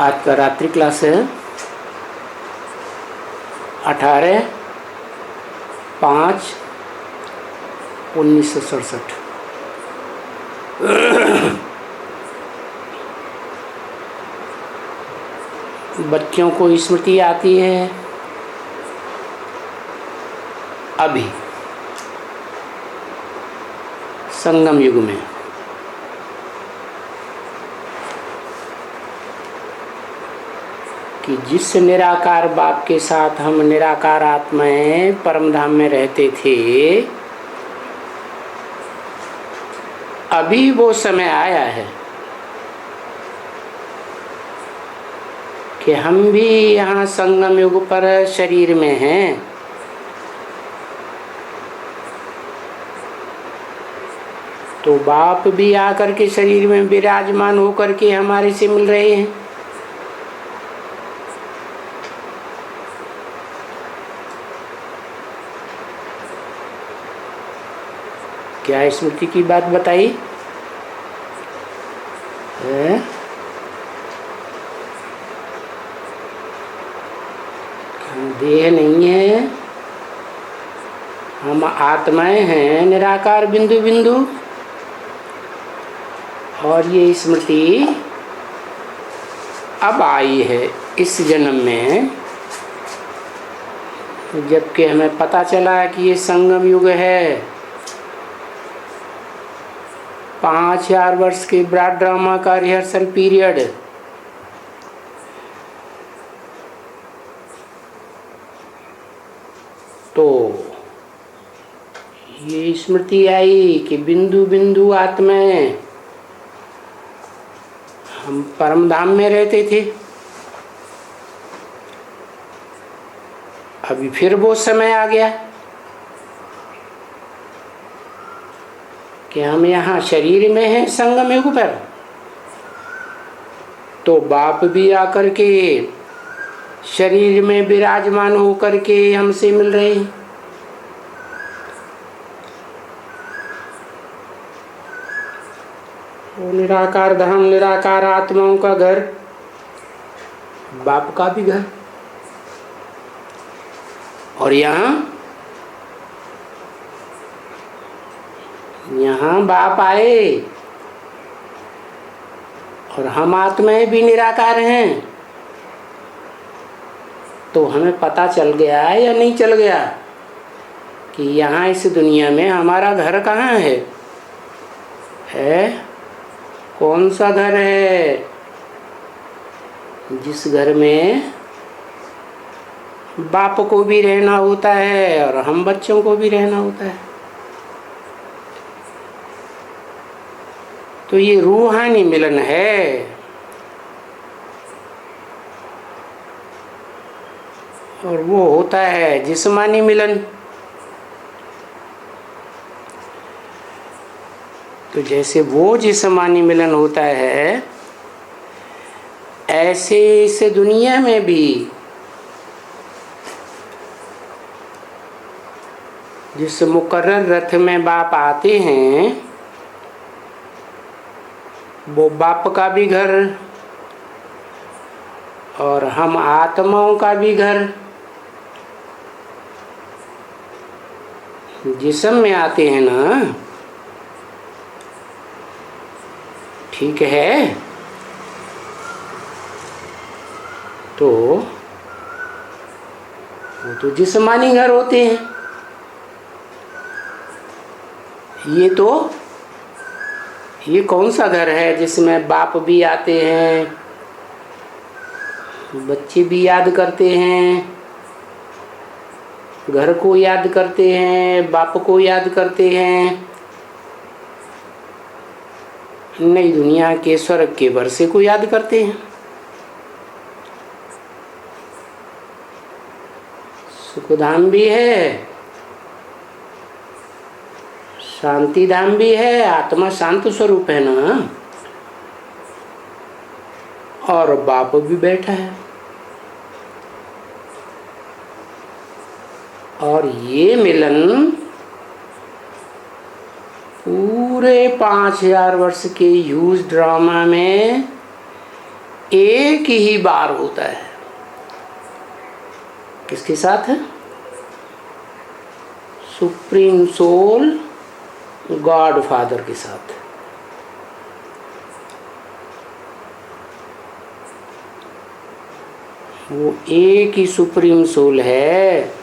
आज का रात्रि क्लास है 18/5/1967। बच्चों को स्मृति आती है अभी संगम युग में कि जिस निराकार बाप के साथ हम निराकार आत्माएं परम धाम में रहते थे, अभी वो समय आया है कि हम भी यहाँ संगम युग पर शरीर में हैं। तो बाप भी आकर के शरीर में विराजमान होकर के हमारे से मिल रहे हैं। क्या स्मृति की बात बताई है? देह नहीं है, हम आत्माएं हैं निराकार बिंदु बिंदु। और ये स्मृति अब आई है इस जन्म में, जबकि हमें पता चला कि ये संगम युग है। 5000 वर्ष के ब्रॉड ड्रामा का रिहर्सल पीरियड। तो ये स्मृति आई कि बिंदु बिंदु आत्माएं हम परम धाम में रहते थे। अभी फिर वो समय आ गया कि हम यहाँ शरीर में हैं संगम युग पर। तो बाप भी आकर के शरीर में विराजमान होकर के हमसे मिल रहे हैं। वो निराकार धाम, निराकार आत्माओं का घर, बाप का भी घर। और यहाँ बाप आए और हम आत्माएं भी निराकार हैं। तो हमें पता चल गया या नहीं चल गया कि यहाँ इस दुनिया में हमारा घर कहाँ है? कौन सा घर है? जिस घर में बाप को भी रहना होता है और हम बच्चों को भी रहना होता है। तो ये रूहानी मिलन है। और वो होता है जिस्मानी मिलन। तो जैसे वो जिस्मानी मिलन होता है, ऐसे इस दुनिया में भी जिस मुकर्रर रथ में बाप आते हैं, वो बाप का भी घर और हम आत्माओं का भी घर। जिस्म में आते हैं ना, ठीक है? तो वो तो जिस्मानी घर होते हैं। ये कौन सा घर है जिसमें बाप भी आते हैं, बच्चे भी याद करते हैं, घर को याद करते हैं, बाप को याद करते हैं, नई दुनिया के स्वर्ग के वर्षे को याद करते हैं। सुखधाम भी है, शांति धाम भी है, आत्मा शांत स्वरूप है ना। और बाप भी बैठा है। और ये मिलन पूरे 5000 वर्ष के ह्यूज ड्रामा में एक ही बार होता है। किसके साथ है? सुप्रीम सोल गॉड फादर के साथ। वो एक ही सुप्रीम सोल है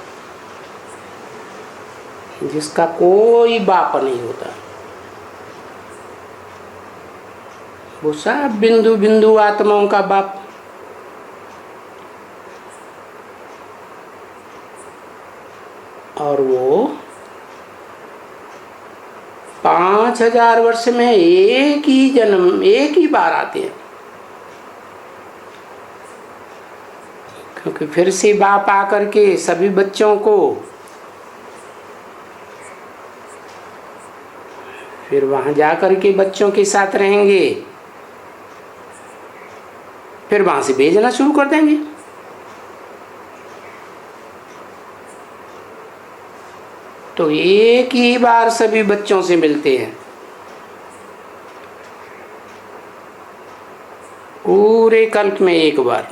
जिसका कोई बाप नहीं होता। वो सब बिंदु बिंदु आत्माओं का बाप। और वो 5000 वर्ष में एक ही जन्म, एक ही बार आते हैं। क्योंकि फिर से बाप आकर के सभी बच्चों को फिर वहां जाकर के बच्चों के साथ रहेंगे, फिर वहां से भेजना शुरू कर देंगे। तो एक ही बार सभी बच्चों से मिलते हैं। पूरे कल्प में एक बार।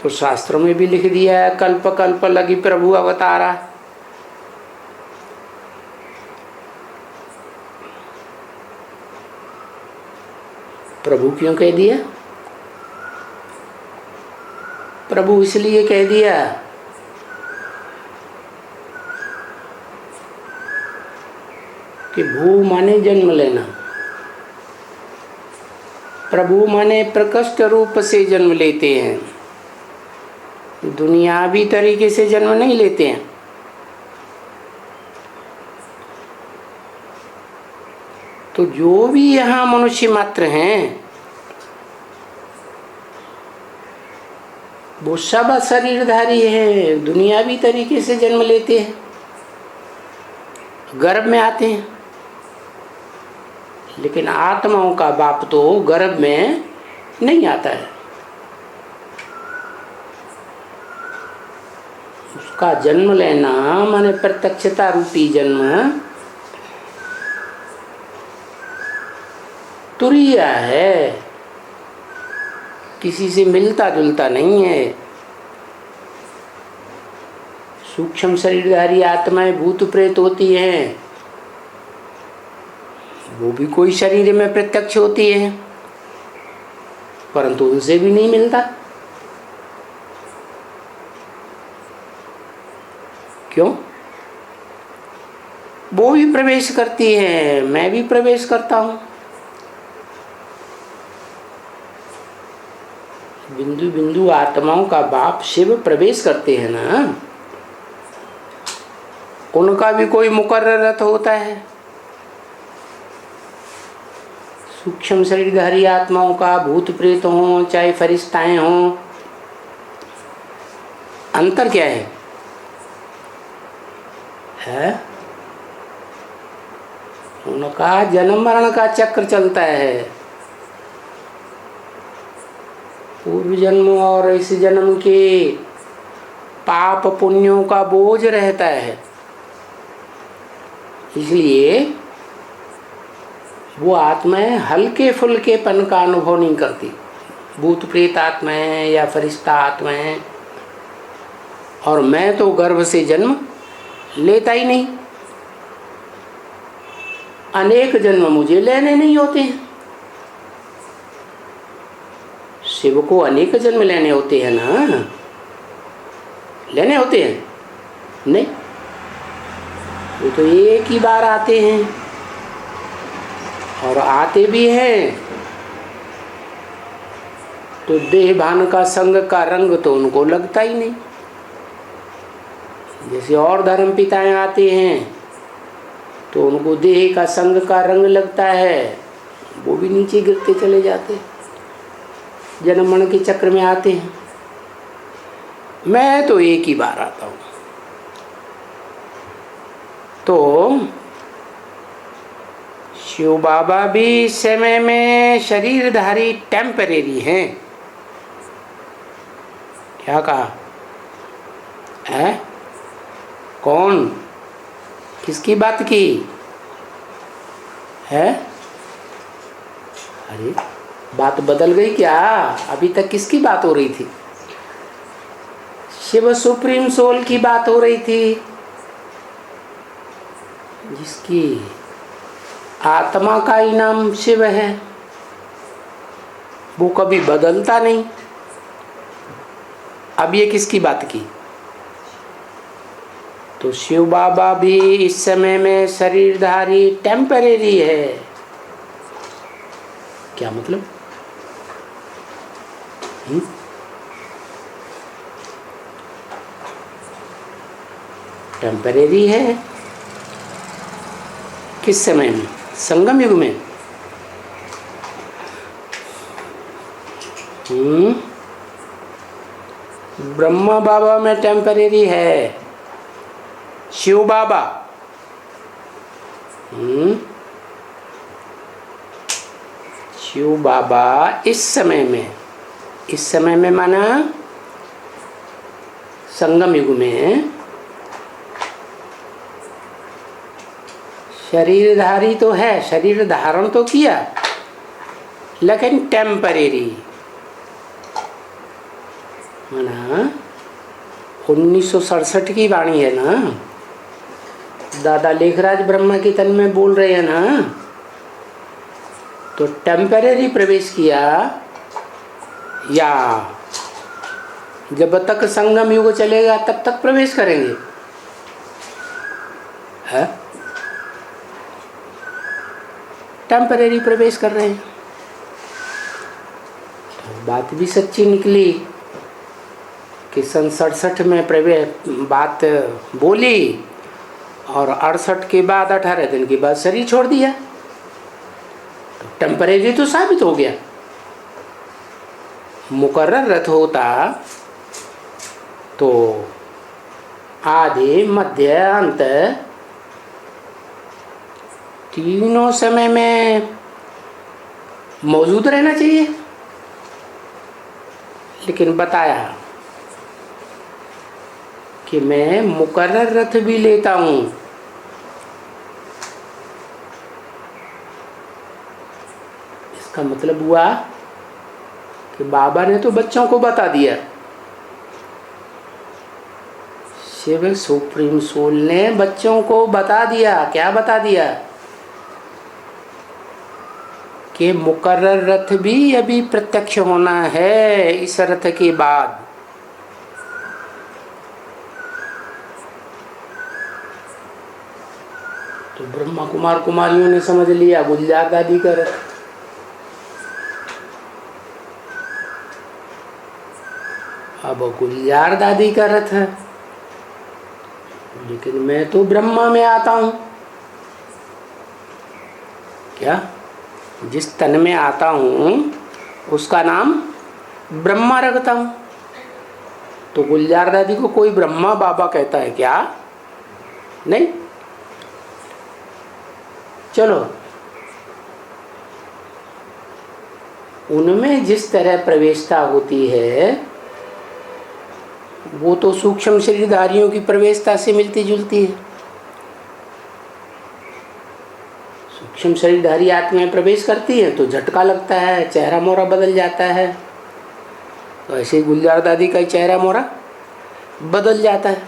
तो शास्त्रों में भी लिख दिया है, कल्प कल्प लगी प्रभु अवतारा। प्रभु क्यों कह दिया? प्रभु इसलिए कह दिया कि भू माने जन्म लेना, प्रभु माने प्रकृष्ट रूप से जन्म लेते हैं, दुनियावी तरीके से जन्म नहीं लेते हैं। तो जो भी यहाँ मनुष्य मात्र हैं वो सब शरीरधारी है, दुनियावी तरीके से जन्म लेते हैं, गर्भ में आते हैं। लेकिन आत्माओं का बाप तो गर्भ में नहीं आता है। उसका जन्म लेना माने प्रत्यक्षता रूपी जन्म तुरीय है, किसी से मिलता जुलता नहीं है। सूक्ष्म शरीरधारी आत्माएं भूत प्रेत होती हैं, वो भी कोई शरीर में प्रत्यक्ष होती है, परंतु उनसे भी नहीं मिलता। क्यों? वो भी प्रवेश करती है, मैं भी प्रवेश करता हूं। बिंदु बिंदु आत्माओं का बाप शिव प्रवेश करते हैं ना, उनका भी कोई मुकर्रर रथ होता है। सूक्ष्म शरीरधारी आत्माओं का, भूत प्रेत हों चाहे फरिश्ताएं हों, अंतर क्या है? उनका जन्म मरण का चक्र चलता है। पूर्व जन्म और इस जन्म के पाप पुण्यों का बोझ रहता है, इसलिए वो आत्माएं हल्के फुल्केपन का अनुभव नहीं करती। भूत प्रेत आत्माएं या फरिश्ता आत्माएं। और मैं तो गर्भ से जन्म लेता ही नहीं, अनेक जन्म मुझे लेने नहीं होते हैं। शिव को अनेक जन्म लेने होते हैं ना, लेने होते हैं? नहीं, वो तो एक ही बार आते हैं। और आते भी हैं तो देह भान का संग का रंग तो उनको लगता ही नहीं। जैसे और धर्म पिताएं आते हैं तो उनको देह का संग का रंग लगता है, वो भी नीचे गिरते चले जाते, जन्म मरण के चक्र में आते हैं। मैं तो एक ही बार आता हूं। तो शिव बाबा भी इस समय में शरीरधारी टेम्परेरी हैं। क्या कहा है? कौन? किसकी बात की है? अरे बात बदल गई क्या? अभी तक किसकी बात हो रही थी? शिव सुप्रीम सोल की बात हो रही थी, जिसकी आत्मा का ही नाम शिव है, वो कभी बदलता नहीं। अब ये किसकी बात की? तो शिव बाबा भी इस समय में शरीरधारी टेम्परेरी है। क्या मतलब? टेम्परेरी है। किस समय में? संगम युग में। ब्रह्मा बाबा में टेम्परेरी है। शिव बाबा शिव बाबा इस समय में माना संगम युग में शरीरधारी तो है, शरीर धारण तो किया, लेकिन टेम्परेरी। माना 1967 की वाणी है ना, दादा लेखराज ब्रह्मा के तन में बोल रहे हैं ना, तो टेम्परेरी प्रवेश किया, या जब तक संगम युग चलेगा तब तक प्रवेश करेंगे? है टेम्परेरी प्रवेश कर रहे हैं। तो बात भी सच्ची निकली कि सन 67 में प्रवेश बात बोली और 68 के बाद 18 दिन के बाद शरीर छोड़ दिया, तो टेम्परेरी तो साबित हो गया। मुकर्रर रथ होता तो आधे मध्य अंत तीनों समय में मौजूद रहना चाहिए, लेकिन बताया कि मैं मुकर्रर रथ भी लेता हूँ। इसका मतलब हुआ कि बाबा ने तो बच्चों को बता दिया, शिव सुप्रीम सोल ने बच्चों को बता दिया। क्या बता दिया? कि मुकर्रर रथ भी अभी प्रत्यक्ष होना है इस रथ के बाद। तो ब्रह्मा कुमार कुमारियों ने समझ लिया गुलजार दादी का रथ। अब गुलजार दादी का रथ है, लेकिन मैं तो ब्रह्मा में आता हूं। क्या? जिस तन में आता हूं उसका नाम ब्रह्मा रखता हूं। तो गुलजार दादी को कोई ब्रह्मा बाबा कहता है क्या? नहीं। चलो, उनमें जिस तरह प्रवेशता होती है वो तो सूक्ष्म शरीरधारियों की प्रवेशता से मिलती जुलती है। सूक्ष्म शरीरधारी आत्माएं प्रवेश करती हैं तो झटका लगता है, चेहरा मोहरा बदल जाता है। तो ऐसे ही गुलजार दादी का चेहरा मोहरा बदल जाता है।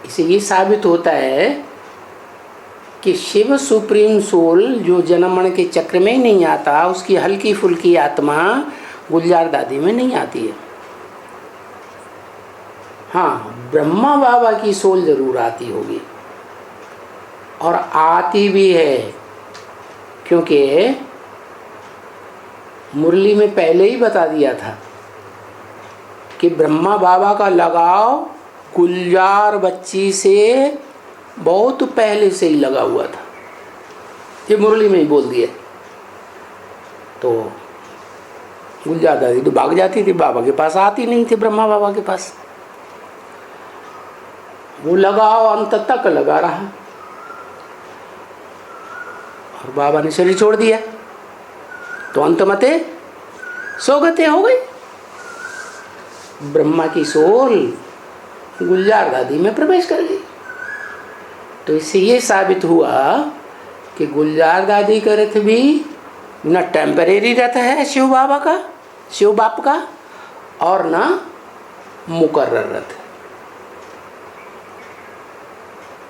इससे ये साबित होता है कि शिव सुप्रीम सोल जो जन्म मरण के चक्र में ही नहीं आता, उसकी हल्की फुल्की आत्मा गुलजार दादी में नहीं आती है। हाँ, ब्रह्मा बाबा की सोल जरूर आती होगी, और आती भी है, क्योंकि मुरली में पहले ही बता दिया था कि ब्रह्मा बाबा का लगाव गुलजार बच्ची से बहुत पहले से ही लगा हुआ था। ये मुरली में ही बोल दिया। तो गुलजार दादी तो भाग जाती थी, बाबा के पास आती नहीं थी, ब्रह्मा बाबा के पास। वो लगाव अंत तक लगा रहा, और बाबा ने शरीर छोड़ दिया तो अंतमते सौगते हो गई। ब्रह्मा की सोल गुलजार दादी में प्रवेश कर गई। तो इससे ये साबित हुआ कि गुलजार दादी का रथ भी न टेम्परेरी रथ है शिव बाबा का, शिव बाप का, और न मुकर्रर रथ।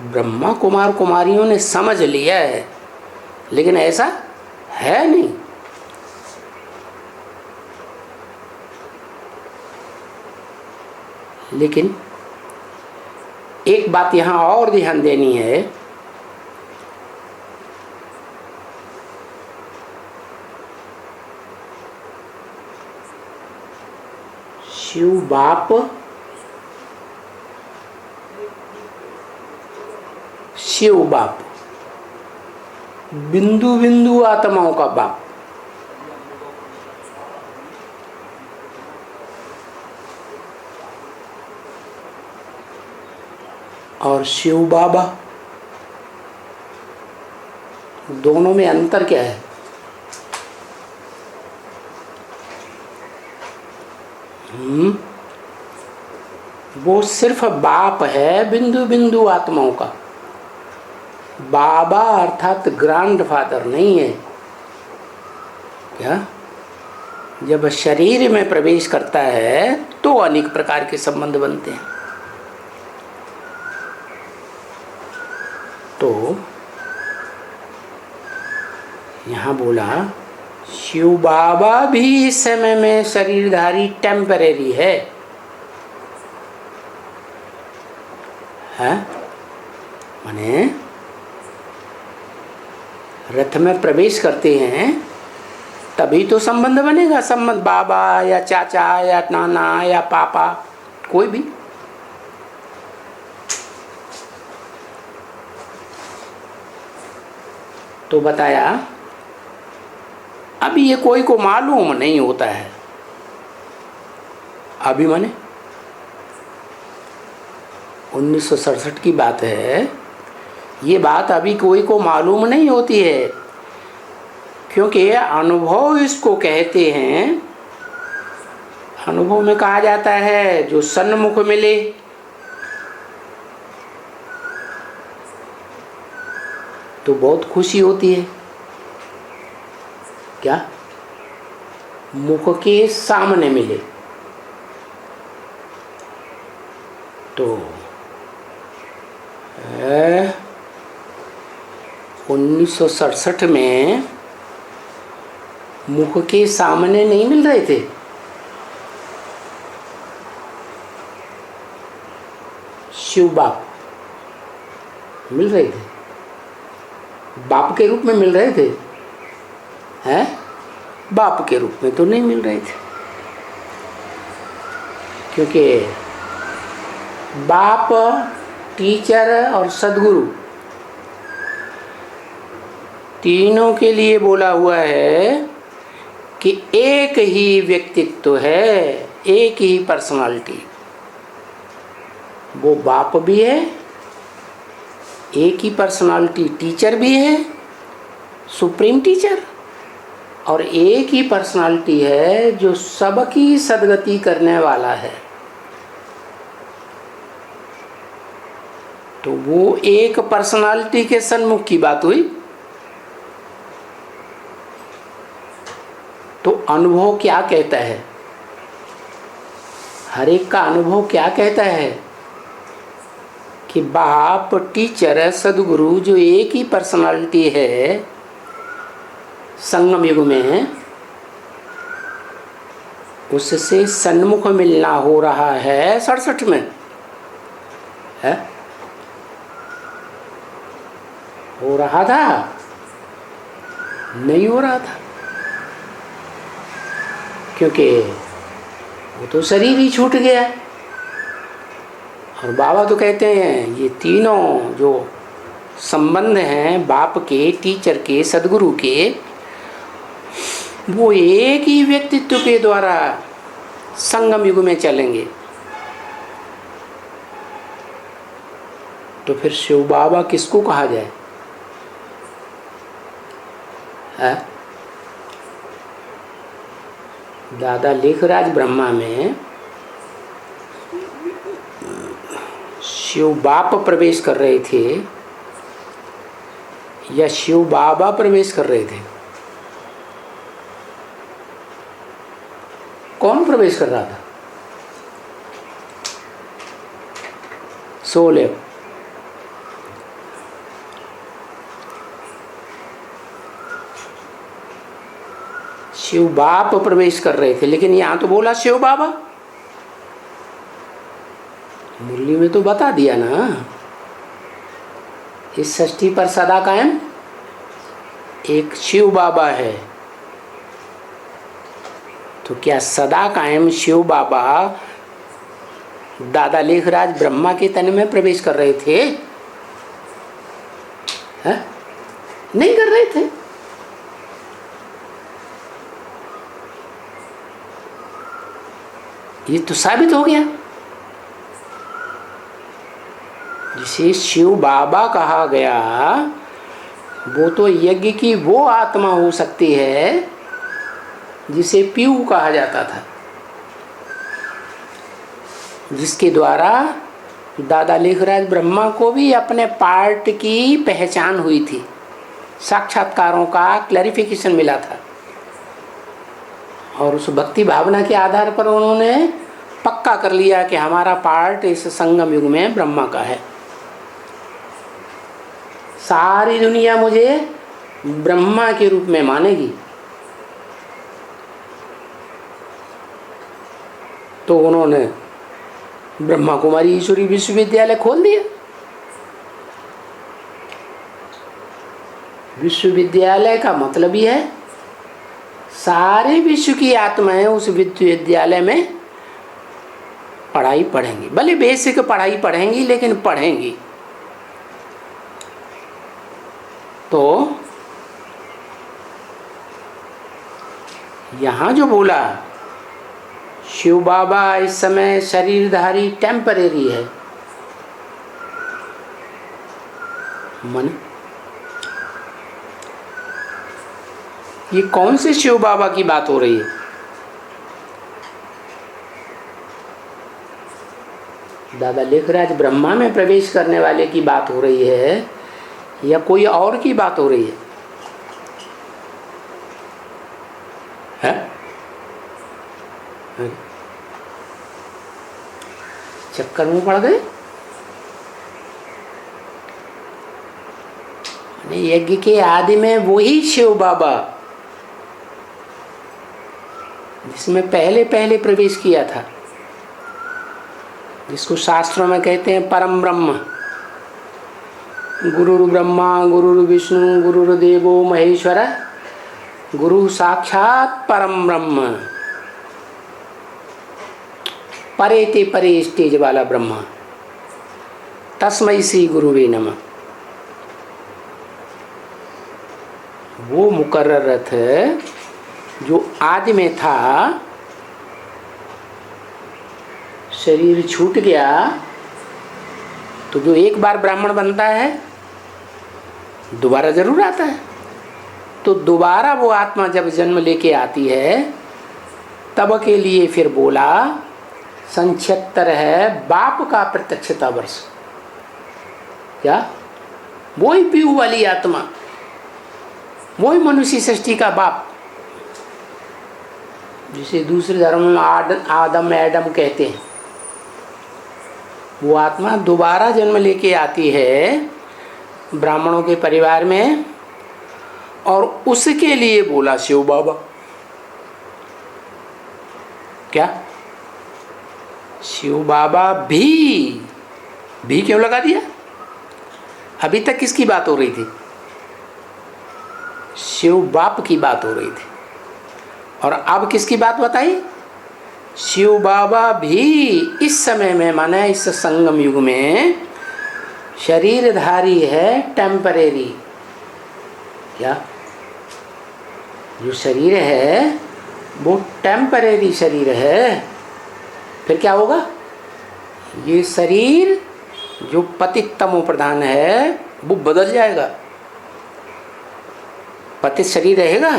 ब्रह्मा कुमार कुमारियों ने समझ लिया है, लेकिन ऐसा है नहीं। लेकिन एक बात यहाँ और ध्यान देनी है, शिव बाप शिव बाप बिंदु बिंदु आत्माओं का बाप, और शिव बाबा, दोनों में अंतर क्या है? वो सिर्फ बाप है बिंदु बिंदु आत्माओं का, बाबा अर्थात ग्रैंड फादर नहीं है। क्या? जब शरीर में प्रवेश करता है तो अनेक प्रकार के संबंध बनते हैं। तो यहाँ बोला शिव बाबा भी इस समय में शरीरधारी टेम्परेरी है, माने रथ में प्रवेश करते हैं तभी तो संबंध बनेगा। संबंध बाबा या चाचा या नाना या पापा, कोई भी। तो बताया अभी ये कोई को मालूम नहीं होता है। अभी माने 1967 की बात है, ये बात अभी कोई को मालूम नहीं होती है, क्योंकि अनुभव इसको कहते हैं। अनुभव में कहा जाता है जो सन्मुख मिले, तो बहुत खुशी होती है। क्या? मुख के सामने मिले तो 1967 में मुख के सामने नहीं मिल रहे थे, शिव बाप मिल रहे थे, बाप के रूप में मिल रहे थे, हैं? बाप के रूप में तो नहीं मिल रहे थे, क्योंकि बाप, टीचर और सदगुरु तीनों के लिए बोला हुआ है कि एक ही व्यक्तित्व है, एक ही पर्सनालिटी। वो बाप भी है, एक ही पर्सनालिटी टीचर भी है, सुप्रीम टीचर, और एक ही पर्सनालिटी है जो सबकी सदगति करने वाला है। तो वो एक पर्सनालिटी के सन्मुख की बात हुई। तो अनुभव क्या कहता है? हर एक का अनुभव क्या कहता है कि बाप, टीचर, सदगुरु जो एक ही पर्सनालिटी है, संगम युग में उससे सन्मुख मिलना हो रहा है 67 में, है? हो रहा था? नहीं हो रहा था, क्योंकि वो तो शरीर ही छूट गया। और बाबा तो कहते हैं ये तीनों जो संबंध हैं, बाप के, टीचर के, सदगुरु के, वो एक ही व्यक्तित्व के द्वारा संगम युग में चलेंगे। तो फिर शिव बाबा किसको कहा जाए? है? दादा लेखराज ब्रह्मा में शिव बाप प्रवेश कर रहे थे या शिव बाबा प्रवेश कर रहे थे? प्रवेश कर रहा था? सो ले। शिव बाप प्रवेश कर रहे थे, लेकिन यहां तो बोला शिव बाबा। मुरली में तो बता दिया ना, इस षष्ठी पर सदा कायम एक शिव बाबा है। तो क्या सदा कायम शिव बाबा दादा लेखराज ब्रह्मा के तन में प्रवेश कर रहे थे? है? नहीं कर रहे थे। ये तो साबित हो गया। जिसे शिव बाबा कहा गया, वो तो यज्ञ की वो आत्मा हो सकती है जिसे पीऊ कहा जाता था, जिसके द्वारा दादा लेखराज ब्रह्मा को भी अपने पार्ट की पहचान हुई थी, साक्षात्कारों का क्लैरिफिकेशन मिला था, और उस भक्ति भावना के आधार पर उन्होंने पक्का कर लिया कि हमारा पार्ट इस संगम युग में ब्रह्मा का है। सारी दुनिया मुझे ब्रह्मा के रूप में मानेगी। तो उन्होंने ब्रह्मा कुमारी ईश्वरी विश्वविद्यालय खोल दिया। विश्वविद्यालय का मतलब ही है सारे विश्व की आत्माएं उस विश्वविद्यालय में पढ़ाई पढ़ेंगी। भले बेसिक पढ़ाई पढ़ेंगी, लेकिन पढ़ेंगी। तो यहाँ जो बोला शिव बाबा इस समय शरीरधारी टेम्परेरी है, मन ये कौन से शिव बाबा की बात हो रही है? दादा लेखराज ब्रह्मा में प्रवेश करने वाले की बात हो रही है या कोई और की बात हो रही है? चक्कर में पड़ गए। यज्ञ के आदि में वही शिव बाबा जिसमें पहले पहले प्रवेश किया था, जिसको शास्त्रों में कहते हैं परम ब्रह्म। गुरुर् ब्रह्मा गुरुर् विष्णु गुरुर्देवो महेश्वर गुरु साक्षात परम ब्रह्म। परे ते परे स्टेज वाला ब्रह्मा, तस्मै श्री गुरुवे नमः। वो मुकर्रर रथ जो आदि में था, शरीर छूट गया तो जो एक बार ब्राह्मण बनता है दोबारा जरूर आता है। तो दोबारा वो आत्मा जब जन्म लेके आती है, तब के लिए फिर बोला संक्षेत्र है बाप का प्रत्यक्षता वर्ष। क्या? वही पीऊ वाली आत्मा, वही मनुष्य सृष्टि का बाप, जिसे दूसरे धर्म में आदम एडम कहते हैं। वो आत्मा दोबारा जन्म लेके आती है ब्राह्मणों के परिवार में, और उसके लिए बोला शिव बाबा। क्या? शिव बाबा भी क्यों लगा दिया? अभी तक किसकी बात हो रही थी? शिव बाप की बात हो रही थी। और अब किसकी बात बताई? शिव बाबा भी इस समय में, माने इस संगम युग में शरीरधारी है, टेम्परेरी। क्या? जो शरीर है वो टेम्परेरी शरीर है। फिर क्या होगा? ये शरीर जो पतित तमो प्रधान है वो बदल जाएगा। पतित शरीर रहेगा?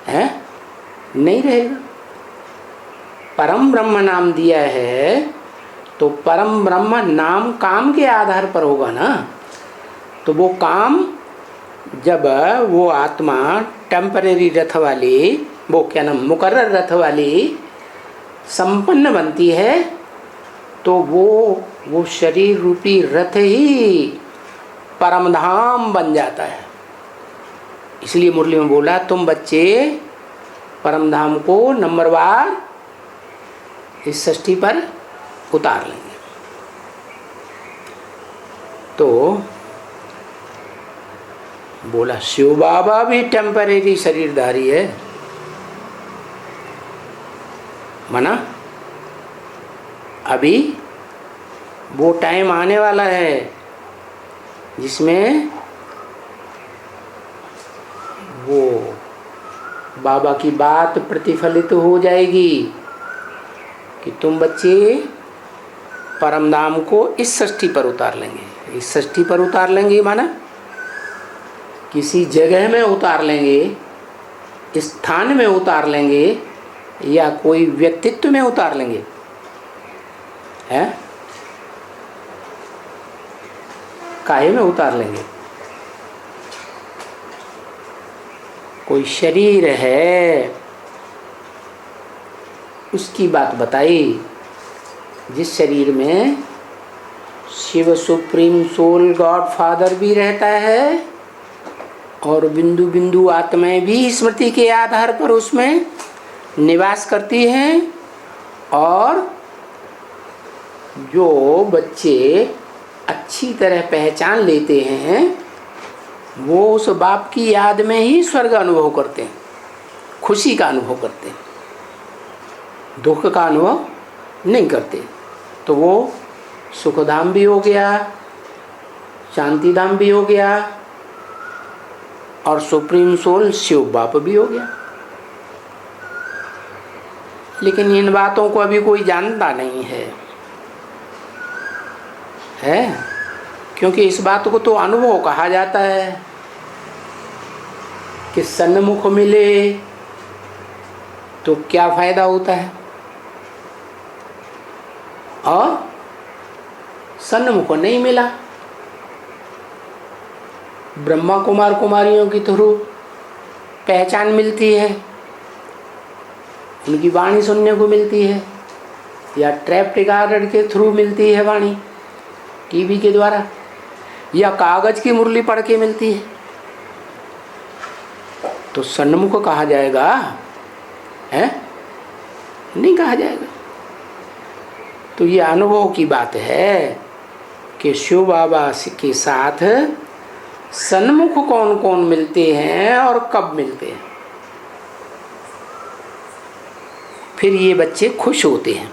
है? नहीं रहेगा। परम ब्रह्म नाम दिया है तो परम ब्रह्म नाम काम के आधार पर होगा ना। तो वो काम जब वो आत्मा टेम्परेरी रथ वाली, वो क्या नाम, मुकर्रर रथ वाली संपन्न बनती है तो वो शरीर रूपी रथ ही परमधाम बन जाता है। इसलिए मुरली में बोला, तुम बच्चे परमधाम को नंबरवार इस षष्ठी पर उतार लेंगे। तो बोला शिव बाबा भी टेम्परेरी शरीरधारी है, माना अभी वो टाइम आने वाला है जिसमें वो बाबा की बात प्रतिफलित हो जाएगी कि तुम बच्चे परमधाम को इस षष्ठी पर उतार लेंगे। इस षष्ठी पर उतार लेंगे माना किसी जगह में उतार लेंगे, स्थान में उतार लेंगे, या कोई व्यक्तित्व में उतार लेंगे, है काहे में उतार लेंगे? कोई शरीर है उसकी बात बताई, जिस शरीर में Shiv supreme soul God father भी रहता है और बिंदु बिंदु आत्माएं भी स्मृति के आधार पर उसमें निवास करती हैं, और जो बच्चे अच्छी तरह पहचान लेते हैं वो उस बाप की याद में ही स्वर्ग अनुभव करते हैं, खुशी का अनुभव करते हैं, दुख का अनुभव नहीं करते। तो वो सुखधाम भी हो गया, शांतिधाम भी हो गया, और सुप्रीम सोल शिव बाप भी हो गया। लेकिन इन बातों को अभी कोई जानता नहीं है, क्योंकि इस बात को तो अनुभव कहा जाता है कि सन्मुख मिले तो क्या फायदा होता है, और सन्मुख नहीं मिला, ब्रह्मा कुमार कुमारियों की थ्रू पहचान मिलती है, उनकी वाणी सुनने को मिलती है, या ट्रैप रिकॉर्डर के थ्रू मिलती है वाणी, टीवी के द्वारा, या कागज की मुरली पढ़ के मिलती है, तो सन्मुख कहा जाएगा? है नहीं कहा जाएगा। तो ये अनुभव की बात है कि शिव बाबा के साथ सन्मुख कौन कौन मिलते हैं और कब मिलते हैं, फिर ये बच्चे खुश होते हैं।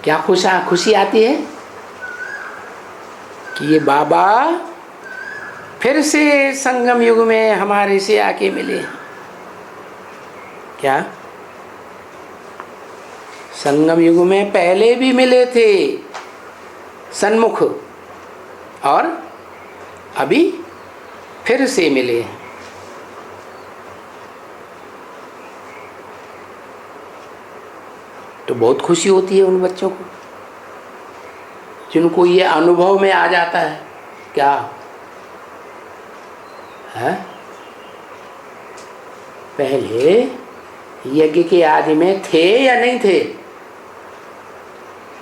क्या खुशी आती है कि ये बाबा फिर से संगम युग में हमारे से आके मिले। क्या संगम युग में पहले भी मिले थे सन्मुख, और अभी फिर से मिले। तो बहुत खुशी होती है उन बच्चों को जिनको ये अनुभव में आ जाता है। क्या है? पहले यज्ञ के आदि में थे या नहीं थे?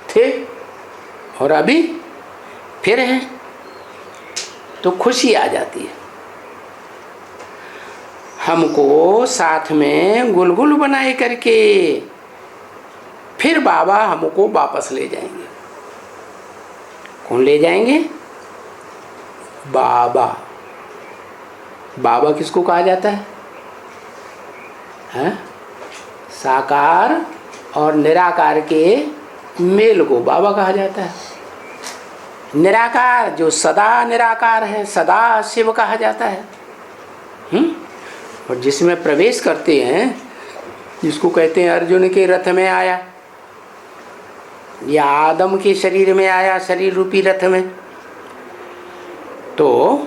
थे, और अभी फिर हैं, तो खुशी आ जाती है। हमको साथ में गुलगुल बनाए करके फिर बाबा हमको वापस ले जाएंगे। कौन ले जाएंगे? बाबा। बाबा किसको कहा जाता है? हैं? साकार और निराकार के मेल को बाबा कहा जाता है। निराकार जो सदा निराकार है, सदा शिव कहा जाता है। और जिसमें प्रवेश करते हैं, जिसको कहते हैं अर्जुन के रथ में आया, या आदम के शरीर में आया, शरीर रूपी रथ में, तो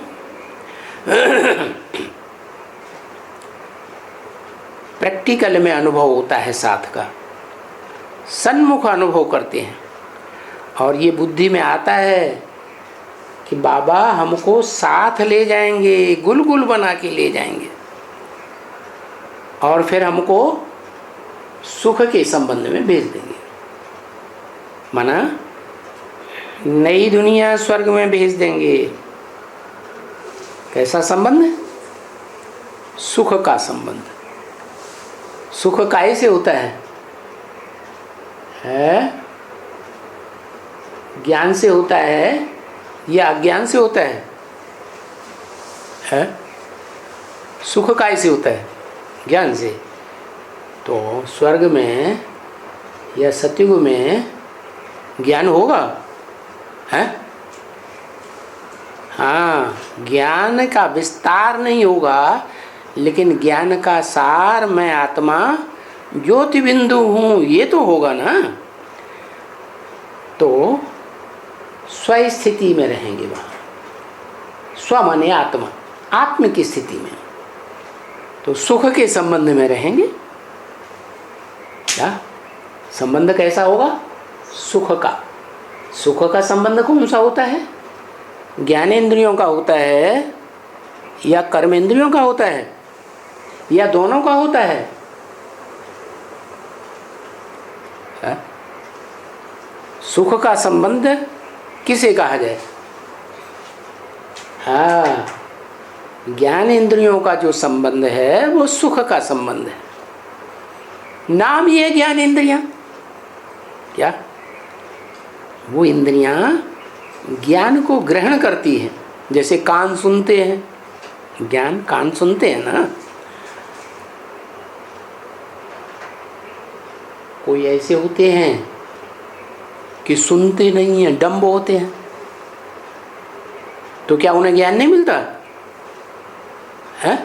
प्रैक्टिकल में अनुभव होता है साथ का, सन्मुख अनुभव करते हैं। और ये बुद्धि में आता है कि बाबा हमको साथ ले जाएंगे, गुलगुल बना के ले जाएंगे, और फिर हमको सुख के संबंध में भेज देंगे। माना नई दुनिया स्वर्ग में भेज देंगे। कैसा संबंध है? सुख का संबंध। सुख काहे से होता है? ज्ञान से होता है या अज्ञान से होता है? सुख काहे से होता है? ज्ञान से। तो स्वर्ग में या सतयुग में ज्ञान होगा? है? हाँ, ज्ञान का विस्तार नहीं होगा, लेकिन ज्ञान का सार मैं आत्मा ज्योति बिंदु हूँ ये तो होगा ना। तो स्वस्थिति में रहेंगे वहाँ। स्व माने आत्मा, आत्म की स्थिति में। तो सुख के संबंध में रहेंगे। क्या संबंध कैसा होगा? सुख का। सुख का संबंध कौन सा होता है? ज्ञानेंद्रियों का होता है या कर्मेंद्रियों का होता है या दोनों का होता है? सुख का संबंध किसे कहा जाए? हाँ, ज्ञान इंद्रियों का जो संबंध है वो सुख का संबंध है। नाम ये ज्ञान इंद्रियां। क्या वो इंद्रियां ज्ञान को ग्रहण करती हैं? जैसे कान सुनते हैं, ज्ञान कान सुनते हैं ना। कोई ऐसे होते हैं कि सुनते नहीं हैं, डम्ब होते हैं, तो क्या उन्हें ज्ञान नहीं मिलता है?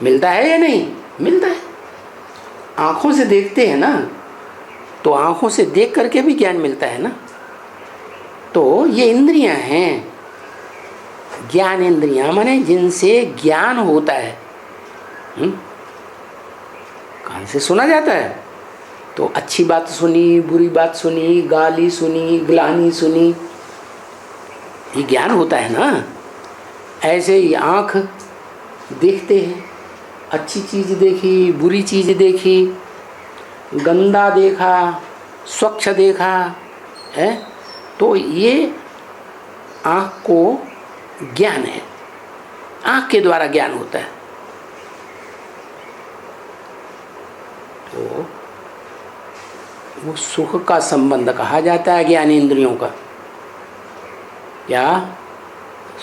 मिलता है या नहीं मिलता है? आँखों से देखते हैं ना, तो आँखों से देख करके भी ज्ञान मिलता है ना। तो ये इंद्रियां हैं, ज्ञान इंद्रियां माने जिनसे ज्ञान होता है। कान से सुना जाता है, तो अच्छी बात सुनी, बुरी बात सुनी, गाली सुनी, ग्लानि सुनी, ये ज्ञान होता है ना। ऐसे ही आँख देखते हैं, अच्छी चीज़ देखी, बुरी चीज़ देखी, गंदा देखा, स्वच्छ देखा है, तो ये आँख को ज्ञान है। आँख के द्वारा ज्ञान होता है। तो वो सुख का संबंध कहा जाता है ज्ञान इंद्रियों का। या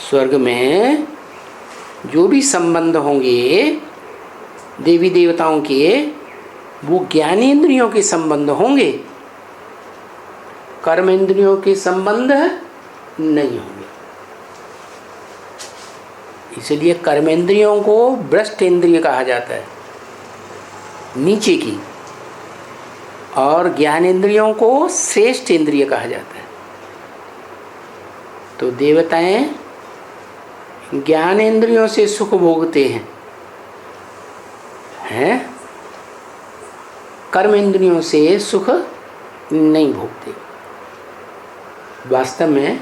स्वर्ग में जो भी संबंध होंगे देवी देवताओं के, वो ज्ञानेंद्रियों के संबंध होंगे, कर्मेंद्रियों के संबंध नहीं होंगे। इसलिए कर्मेंद्रियों को भ्रष्ट इंद्रिय कहा जाता है, नीचे की, और ज्ञानेंद्रियों को श्रेष्ठ इंद्रिय कहा जाता है। तो देवताएं ज्ञानेंद्रियों से सुख भोगते हैं, कर्मेंद्रियों से सुख नहीं भोगते। वास्तव में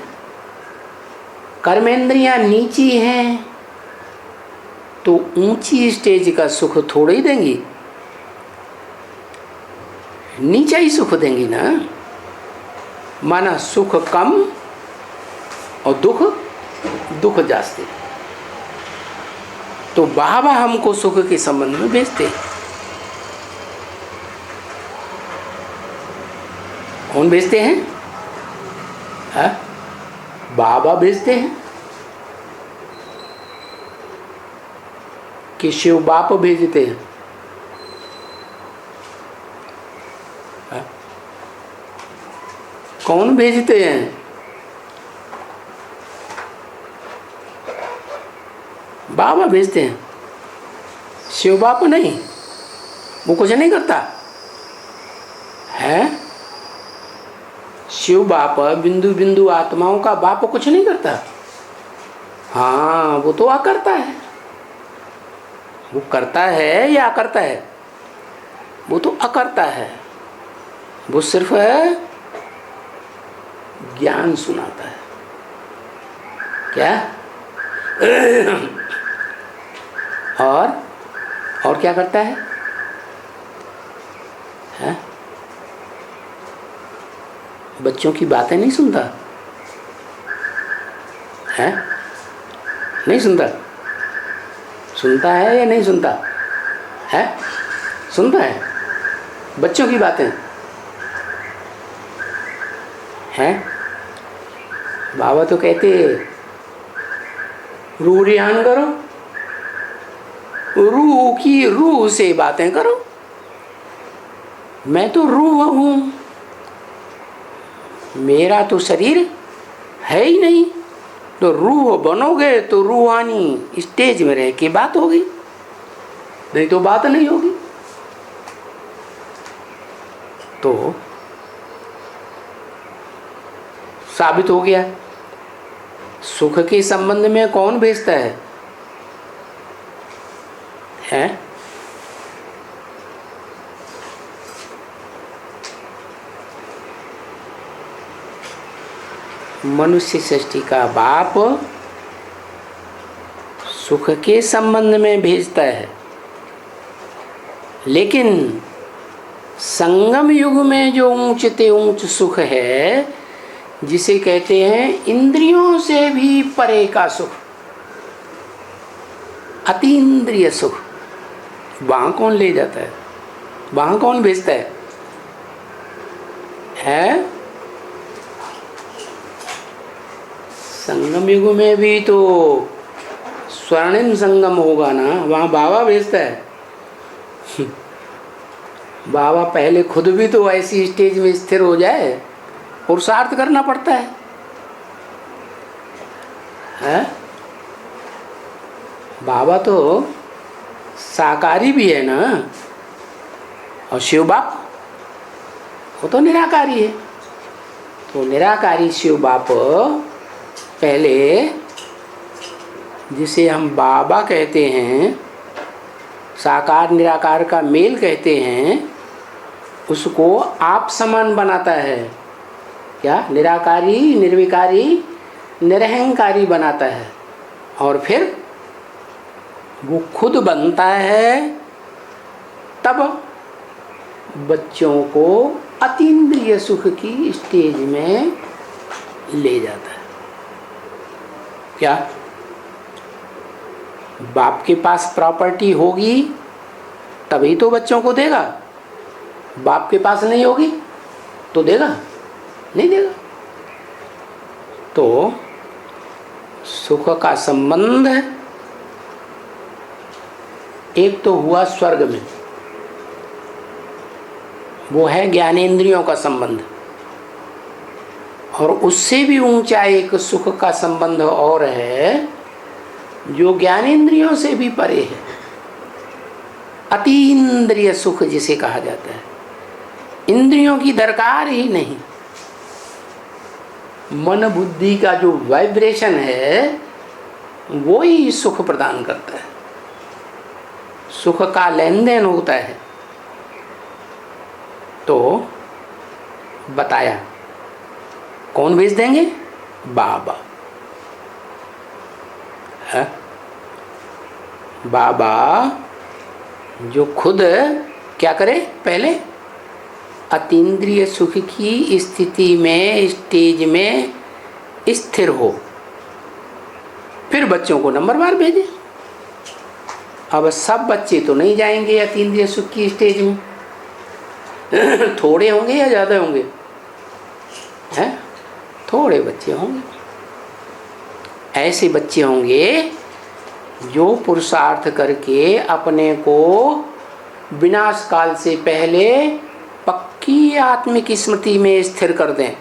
कर्मेंद्रियां नीची हैं तो ऊंची स्टेज का सुख थोड़े ही देंगी, नीचा ही सुख देंगी ना। माना सुख कम और दुख जास्ती। तो बाबा हमको सुख के संबंध में भेजते हैं। कौन भेजते हैं? बाबा भेजते हैं कि शिव बाप भेजते हैं? कौन भेजते हैं? बाबा भेजते हैं, शिव बाप नहीं। वो कुछ नहीं करता है। शिव बाप बिंदु बिंदु आत्माओं का बाप कुछ नहीं करता। हाँ, वो तो अकर्ता है। वो करता है या अकर्ता है? वो तो अकर्ता है। वो सिर्फ ज्ञान सुनाता है। क्या? और क्या करता है? बच्चों की बातें नहीं सुनता है? नहीं सुनता? सुनता है या नहीं सुनता है? सुनता है बच्चों की बातें हैं। बाबा तो कहते रूह ध्यान करो, रूह की रूह से बातें करो। मैं तो रूह हूं, मेरा तो शरीर है ही नहीं। तो रूह बनोगे तो रूहानी स्टेज में रह के बात होगी, नहीं तो बात नहीं होगी। तो साबित हो गया सुख के संबंध में कौन भेजता है? हैं? मनुष्य सृष्टि का बाप सुख के संबंध में भेजता है, लेकिन संगम युग में जो ऊंचते ऊंच सुख है, जिसे कहते हैं इंद्रियों से भी परे का सुख, अतीन्द्रिय सुख, वहां कौन ले जाता है? वहां कौन भेजता है? संगम युग में भी तो स्वर्णिम संगम होगा ना, वहाँ बाबा भेजता है। बाबा पहले खुद भी तो ऐसी स्टेज में स्थिर हो जाए, पुरुषार्थ करना पड़ता है? बाबा तो साकारी भी है ना, और शिव बाप वो तो निराकारी है। तो निराकारी शिव बाप पहले, जिसे हम बाबा कहते हैं, साकार निराकार का मेल कहते हैं, उसको आप समान बनाता है। क्या? निराकारी निर्विकारी निरहंकारी बनाता है, और फिर वो खुद बनता है, तब बच्चों को अतीन्द्रिय सुख की स्टेज में ले जाता है। क्या? बाप के पास प्रॉपर्टी होगी तभी तो बच्चों को देगा। बाप के पास नहीं होगी तो देगा? नहीं देगा। तो सुख का संबंध एक तो हुआ स्वर्ग में, वो है ज्ञानेंद्रियों का संबंध, और उससे भी ऊंचा एक सुख का संबंध और है जो ज्ञानेंद्रियों से भी परे है, अतीन्द्रिय सुख जिसे कहा जाता है। इंद्रियों की दरकार ही नहीं, मन बुद्धि का जो वाइब्रेशन है वो ही सुख प्रदान करता है, सुख का लेन देन होता है। तो बताया कौन भेज देंगे? बाबा है। बाबा जो खुद क्या करे? पहले अतीन्द्रिय सुख की स्थिति में, स्टेज में स्थिर हो, फिर बच्चों को नंबरवार भेजे। अब सब बच्चे तो नहीं जाएंगे अतीन्द्रिय सुख की स्टेज में, थोड़े होंगे या ज़्यादा होंगे? हैं? थोड़े बच्चे होंगे। ऐसे बच्चे होंगे जो पुरुषार्थ करके अपने को विनाश काल से पहले पक्की आत्मिक स्मृति में स्थिर कर दें,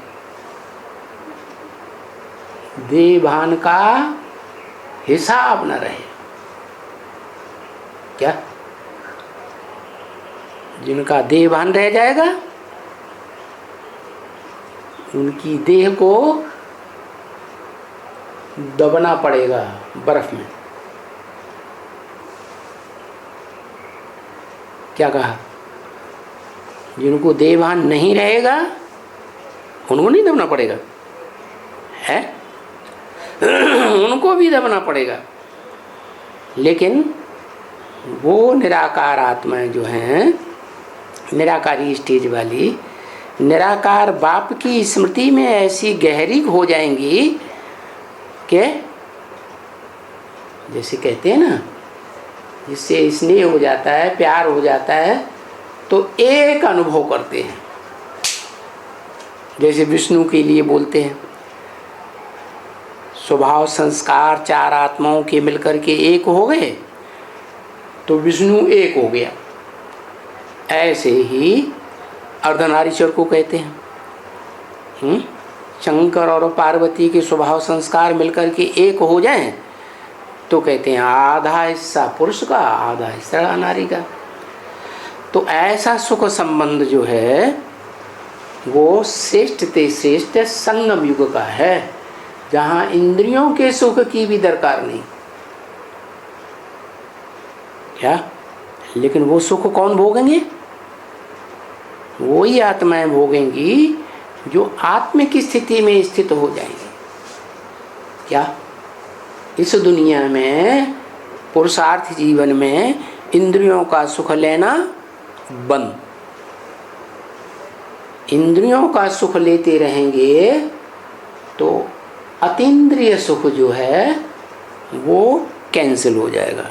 देह भान का हिसाब न रहे। क्या? जिनका देह भान रह जाएगा उनकी देह को दबना पड़ेगा बर्फ में। क्या कहा? जिनको देह भान नहीं रहेगा उनको नहीं दबना पड़ेगा, है? उनको भी दबना पड़ेगा। लेकिन वो निराकार आत्माएं जो हैं, निराकारी स्टेज वाली, निराकार बाप की स्मृति में ऐसी गहरी हो जाएंगी कि जैसे कहते हैं ना, जिससे स्नेह हो जाता है, प्यार हो जाता है, तो एक अनुभव करते हैं। जैसे विष्णु के लिए बोलते हैं, स्वभाव संस्कार चार आत्माओं के मिलकर के एक हो गए तो विष्णु एक हो गया। ऐसे ही अर्धनारीश्वर को कहते हैं। शंकर और पार्वती के स्वभाव संस्कार मिलकर के एक हो जाएं तो कहते हैं आधा हिस्सा पुरुष का, आधा हिस्सा नारी का। तो ऐसा सुख संबंध जो है वो श्रेष्ठ ते श्रेष्ठ संगम युग का है, जहाँ इंद्रियों के सुख की भी दरकार नहीं। क्या? लेकिन वो सुख कौन भोगेंगे? वही आत्माएं भोगेंगी जो आत्म की स्थिति में स्थित हो जाएंगे। क्या? इस दुनिया में पुरुषार्थ जीवन में इंद्रियों का सुख लेना बंद। इंद्रियों का सुख लेते रहेंगे तो अतीन्द्रिय सुख जो है वो कैंसिल हो जाएगा।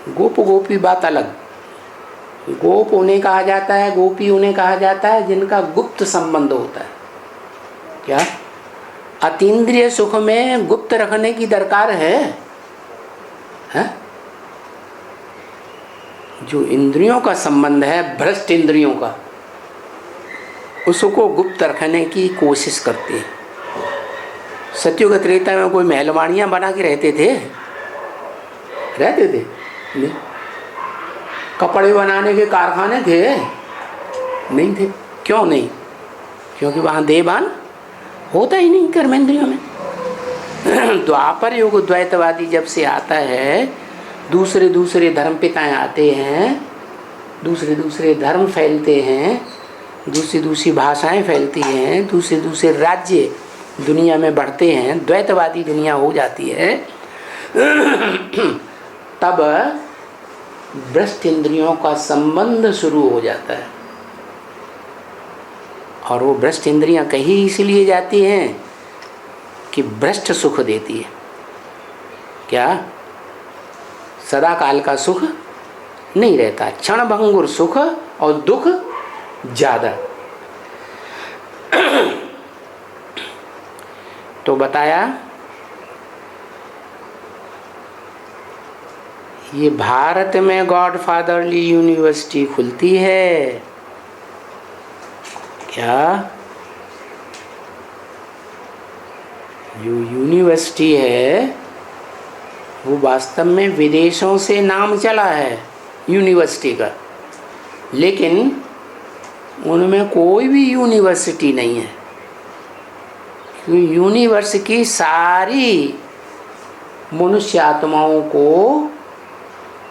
गोप गोपी बात अलग। गोप उन्हें कहा जाता है, गोपी उन्हें कहा जाता है जिनका गुप्त संबंध होता है। क्या? अतीन्द्रिय सुख में गुप्त रखने की दरकार है? जो इंद्रियों का संबंध है, भ्रष्ट इंद्रियों का, उसको गुप्त रखने की कोशिश करते हैं। सत्युग त्रेता में कोई महलवाड़ियाँ बना के रहते थे? नहीं। कपड़े बनाने के कारखाने थे? नहीं थे। क्यों नहीं? क्योंकि वहाँ देहभान होता ही नहीं कर्मेंद्रियों में। द्वापर युग द्वैतवादी जब से आता है, दूसरे दूसरे धर्म पिताएँ आते हैं, दूसरे दूसरे धर्म फैलते हैं, दूसरी दूसरी भाषाएं फैलती हैं, दूसरे दूसरे राज्य दुनिया में बढ़ते हैं, द्वैतवादी दुनिया हो जाती है, तब भ्रष्ट इंद्रियों का संबंध शुरू हो जाता है। और वो भ्रष्ट इंद्रियां कहीं इसलिए जाती हैं कि भ्रष्ट सुख देती है। क्या? सदा काल का सुख नहीं रहता, क्षण भंगुर सुख और दुख ज़्यादा। तो बताया ये भारत में गॉडफादरली यूनिवर्सिटी खुलती है। क्या? जो यूनिवर्सिटी है वो वास्तव में विदेशों से नाम चला है यूनिवर्सिटी का, लेकिन उनमें कोई भी यूनिवर्सिटी नहीं है। यूनिवर्स की सारी मनुष्य आत्माओं को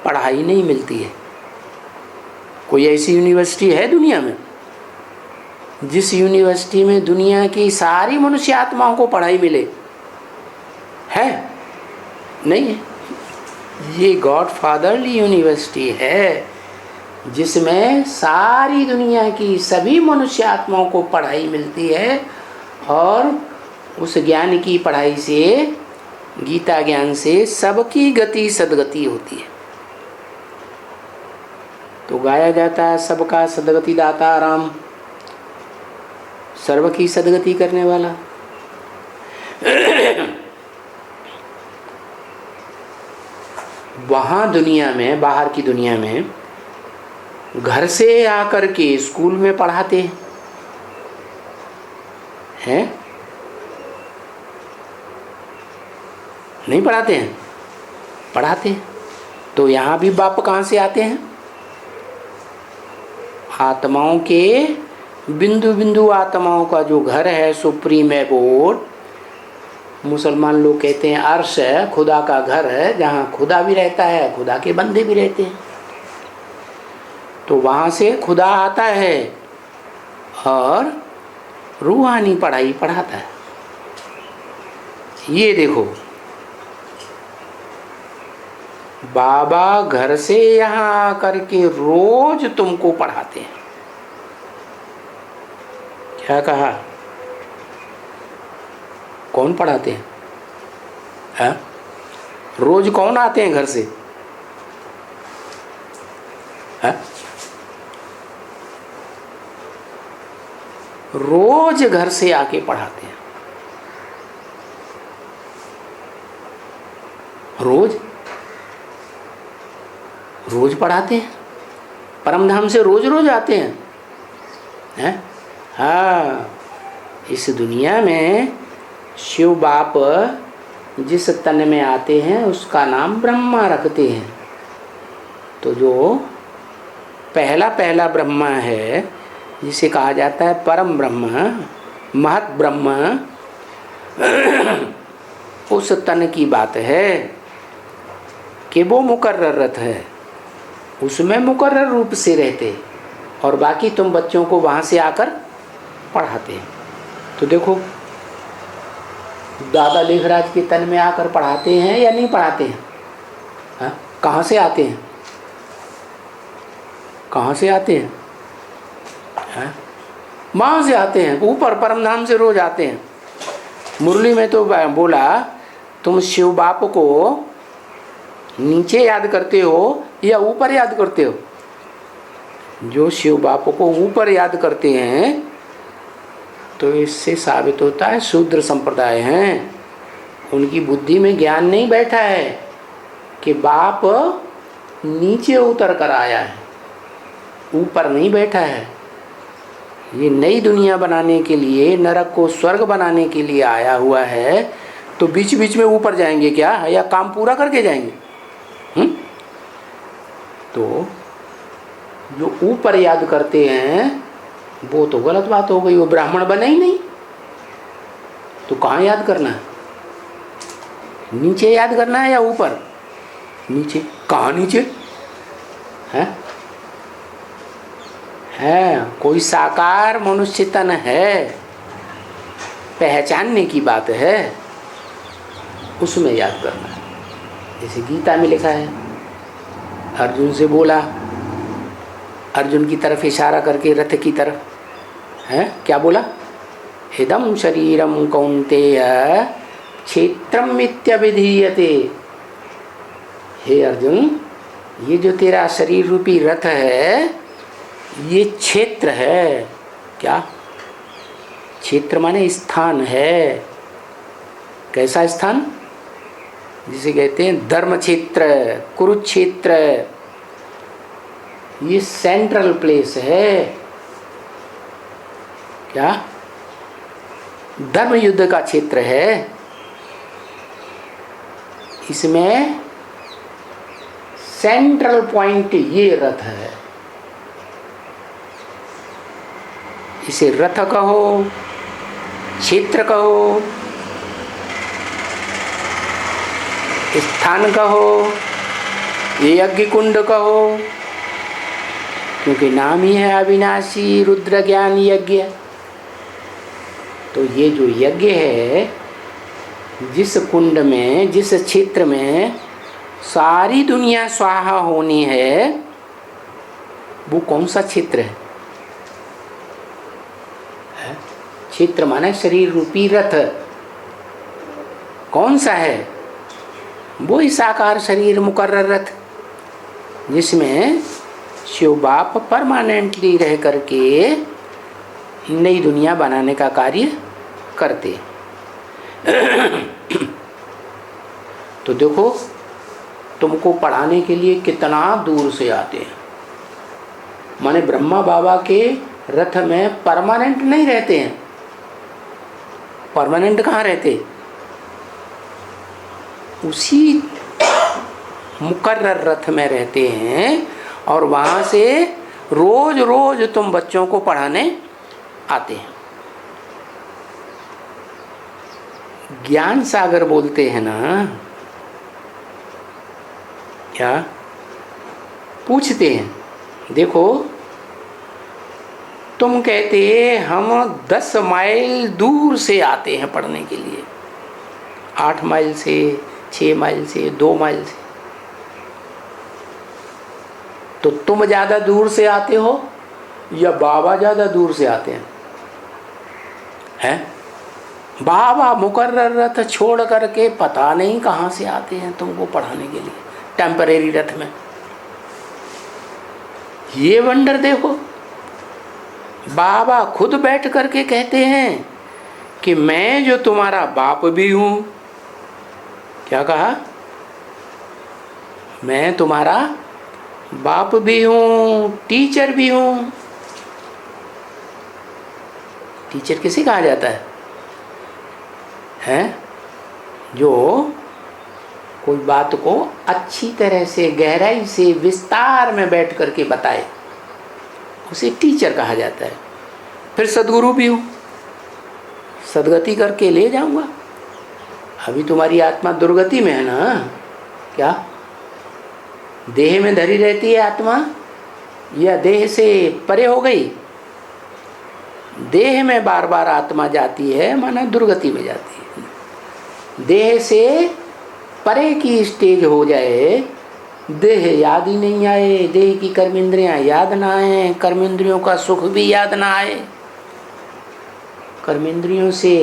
पढ़ाई नहीं मिलती है। कोई ऐसी यूनिवर्सिटी है दुनिया में जिस यूनिवर्सिटी में दुनिया की सारी मनुष्य आत्माओं को पढ़ाई मिले? है? नहीं है। ये गॉडफादरली यूनिवर्सिटी है जिसमें सारी दुनिया की सभी मनुष्य आत्माओं को पढ़ाई मिलती है, और उस ज्ञान की पढ़ाई से, गीता ज्ञान से सबकी गति सदगति होती है। तो गाया जाता है सबका सदगति दाता राम, सर्व की सदगति करने वाला। वहाँ दुनिया में, बाहर की दुनिया में घर से आकर के स्कूल में पढ़ाते हैं? नहीं पढ़ाते हैं? पढ़ाते हैं। तो यहाँ भी बाप कहाँ से आते हैं? आत्माओं के बिंदु बिंदु आत्माओं का जो घर है, सुप्रीम एबोर्ड, मुसलमान लोग कहते हैं अर्श है, खुदा का घर है, जहाँ खुदा भी रहता है, खुदा के बंदे भी रहते हैं। तो वहाँ से खुदा आता है और रूहानी पढ़ाई पढ़ाता है। ये देखो, बाबा घर से यहाँ आकर के रोज तुमको पढ़ाते हैं। क्या कहा? कौन पढ़ाते हैं? हाँ? रोज कौन आते हैं घर से? हाँ? रोज घर से आके पढ़ाते हैं। रोज रोज पढ़ाते हैं। परमधाम से रोज रोज आते हैं, हैं? हाँ, इस दुनिया में शिव बाप जिस तन में आते हैं उसका नाम ब्रह्मा रखते हैं। तो जो पहला पहला ब्रह्मा है, जिसे कहा जाता है परम ब्रह्म, महत ब्रह्म, उस तन की बात है कि वो मुकर्ररत है, उसमें मुकर्रर रूप से रहते, और बाकी तुम बच्चों को वहाँ से आकर पढ़ाते। तो देखो, दादा लेखराज के तन में आकर पढ़ाते हैं या नहीं पढ़ाते हैं? हाँ? कहाँ से आते हैं? कहाँ से आते हैं? हाँ? वहाँ से आते हैं, ऊपर परमधाम से रोज आते हैं। मुरली में तो बोला, तुम शिव बाप को नीचे याद करते हो या ऊपर याद करते हो? जो शिव बाप को ऊपर याद करते हैं तो इससे साबित होता है शूद्र संप्रदाय हैं। उनकी बुद्धि में ज्ञान नहीं बैठा है कि बाप नीचे उतर कर आया है, ऊपर नहीं बैठा है। ये नई दुनिया बनाने के लिए, नरक को स्वर्ग बनाने के लिए आया हुआ है। तो बीच बीच में ऊपर जाएंगे क्या, या काम पूरा करके जाएंगे? तो जो ऊपर याद करते हैं वो तो गलत बात हो गई, वो ब्राह्मण बने ही नहीं। तो कहाँ याद करना है? नीचे याद करना है या ऊपर? नीचे। कहाँ नीचे है? कोई साकार मनुष्य तन है, पहचानने की बात है, उसमें याद करना है। जैसे गीता में लिखा है, अर्जुन से बोला, अर्जुन की तरफ इशारा करके, रथ की तरफ है, क्या बोला? इदं शरीरम कौन्तेय क्षेत्रम मित्यभिधीयते। हे अर्जुन, ये जो तेरा शरीर रूपी रथ है ये क्षेत्र है। क्या? क्षेत्र माने स्थान है। कैसा स्थान? जिसे कहते हैं धर्म क्षेत्र, कुरुक्षेत्र, ये सेंट्रल प्लेस है। क्या? धर्म युद्ध का क्षेत्र है। इसमें सेंट्रल पॉइंट ये रथ है। इसे रथ कहो, क्षेत्र कहो, स्थान कहो, यज्ञ कुंड कहो, क्योंकि नाम ही है अविनाशी रुद्र ज्ञान यज्ञ। तो ये जो यज्ञ है, जिस कुंड में, जिस क्षेत्र में सारी दुनिया स्वाहा होनी है, वो कौन सा क्षेत्र है? क्षेत्र माने शरीर रूपी रथ। कौन सा है? वो ही साकार शरीर मुकर्रर रथ, जिसमें शिव बाप परमानेंटली रह करके नई दुनिया बनाने का कार्य करते। तो देखो, तुमको पढ़ाने के लिए कितना दूर से आते हैं। माने ब्रह्मा बाबा के रथ में परमानेंट नहीं रहते हैं। परमानेंट कहाँ रहते? उसी मुकर्रर रथ में रहते हैं, और वहाँ से रोज रोज तुम बच्चों को पढ़ाने आते हैं। ज्ञान सागर बोलते हैं ना। क्या पूछते हैं? देखो, तुम कहते हम 10 माइल दूर से आते हैं पढ़ने के लिए, 8 माइल से, 6 माइल से, 2 माइल से। तो तुम ज़्यादा दूर से आते हो या बाबा ज़्यादा दूर से आते हैं? है। बाबा मुकर्रर रथ छोड़ करके पता नहीं कहाँ से आते हैं तुमको पढ़ाने के लिए, टेम्परेरी रथ में। ये वंडर देखो, बाबा खुद बैठ करके कहते हैं कि मैं जो तुम्हारा बाप भी हूं। क्या कहा? मैं तुम्हारा बाप भी हूं, टीचर भी हूं। टीचर किसे कहा जाता है? हैं? जो कोई बात को अच्छी तरह से, गहराई से, विस्तार में बैठ करके बताए, उसे टीचर कहा जाता है। फिर सदगुरु भी हूँ, सदगति करके ले जाऊंगा। अभी तुम्हारी आत्मा दुर्गति में है ना? क्या देह में धरी रहती है आत्मा, या देह से परे हो गई? देह में बार बार आत्मा जाती है, माना दुर्गति में जाती है। देह से परे की स्टेज हो जाए, देह याद ही नहीं आए, देह की कर्मेंद्रियां याद ना आए, कर्मेंद्रियों का सुख भी याद ना आए, कर्मेंद्रियों से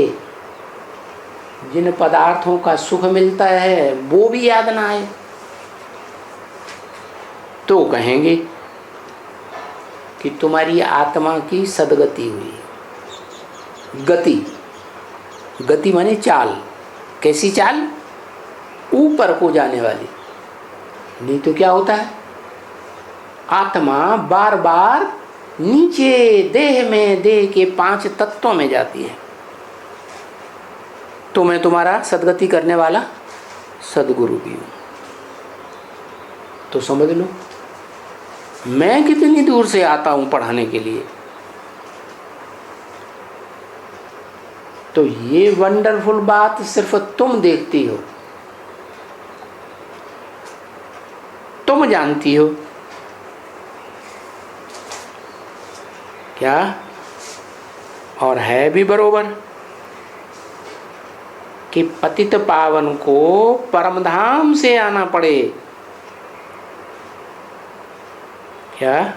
जिन पदार्थों का सुख मिलता है वो भी याद ना आए, तो कहेंगे कि तुम्हारी आत्मा की सदगति हुई। गति, गति माने चाल। कैसी चाल? ऊपर को जाने वाली। नहीं तो क्या होता है? आत्मा बार बार नीचे देह में, देह के 5 तत्वों में जाती है। तो मैं तुम्हारा सदगति करने वाला सदगुरु भी हूं। तो समझ लो मैं कितनी दूर से आता हूं पढ़ाने के लिए। तो ये वंडरफुल बात सिर्फ तुम देखती हो, तुम जानती हो। क्या? और है भी बरोबर कि पतित पावन को परमधाम से आना पड़े। क्या?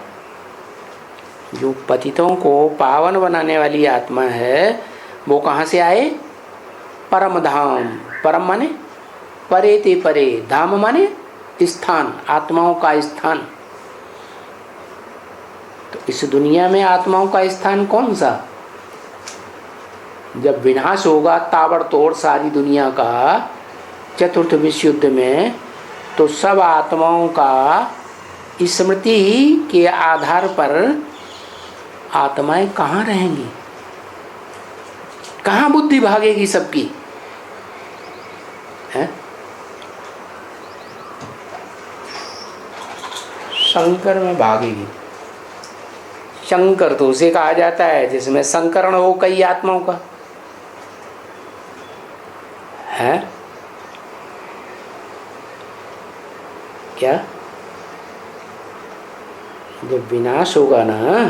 जो पतितों को पावन बनाने वाली आत्मा है वो कहाँ से आए? परम धाम। परम माने परे ते परे, धाम माने स्थान, आत्माओं का स्थान। तो इस दुनिया में आत्माओं का स्थान कौन सा? जब विनाश होगा ताबड़तोड़ सारी दुनिया का चतुर्थ विश्व युद्ध में, तो सब आत्माओं का स्मृति के आधार पर आत्माएं कहाँ रहेंगी? कहाँ बुद्धि भागेगी सबकी? है? शंकर में भागेगी। शंकर तो उसे कहा जाता है जिसमें संकरण हो कई आत्माओं का। है? क्या? जब विनाश होगा ना,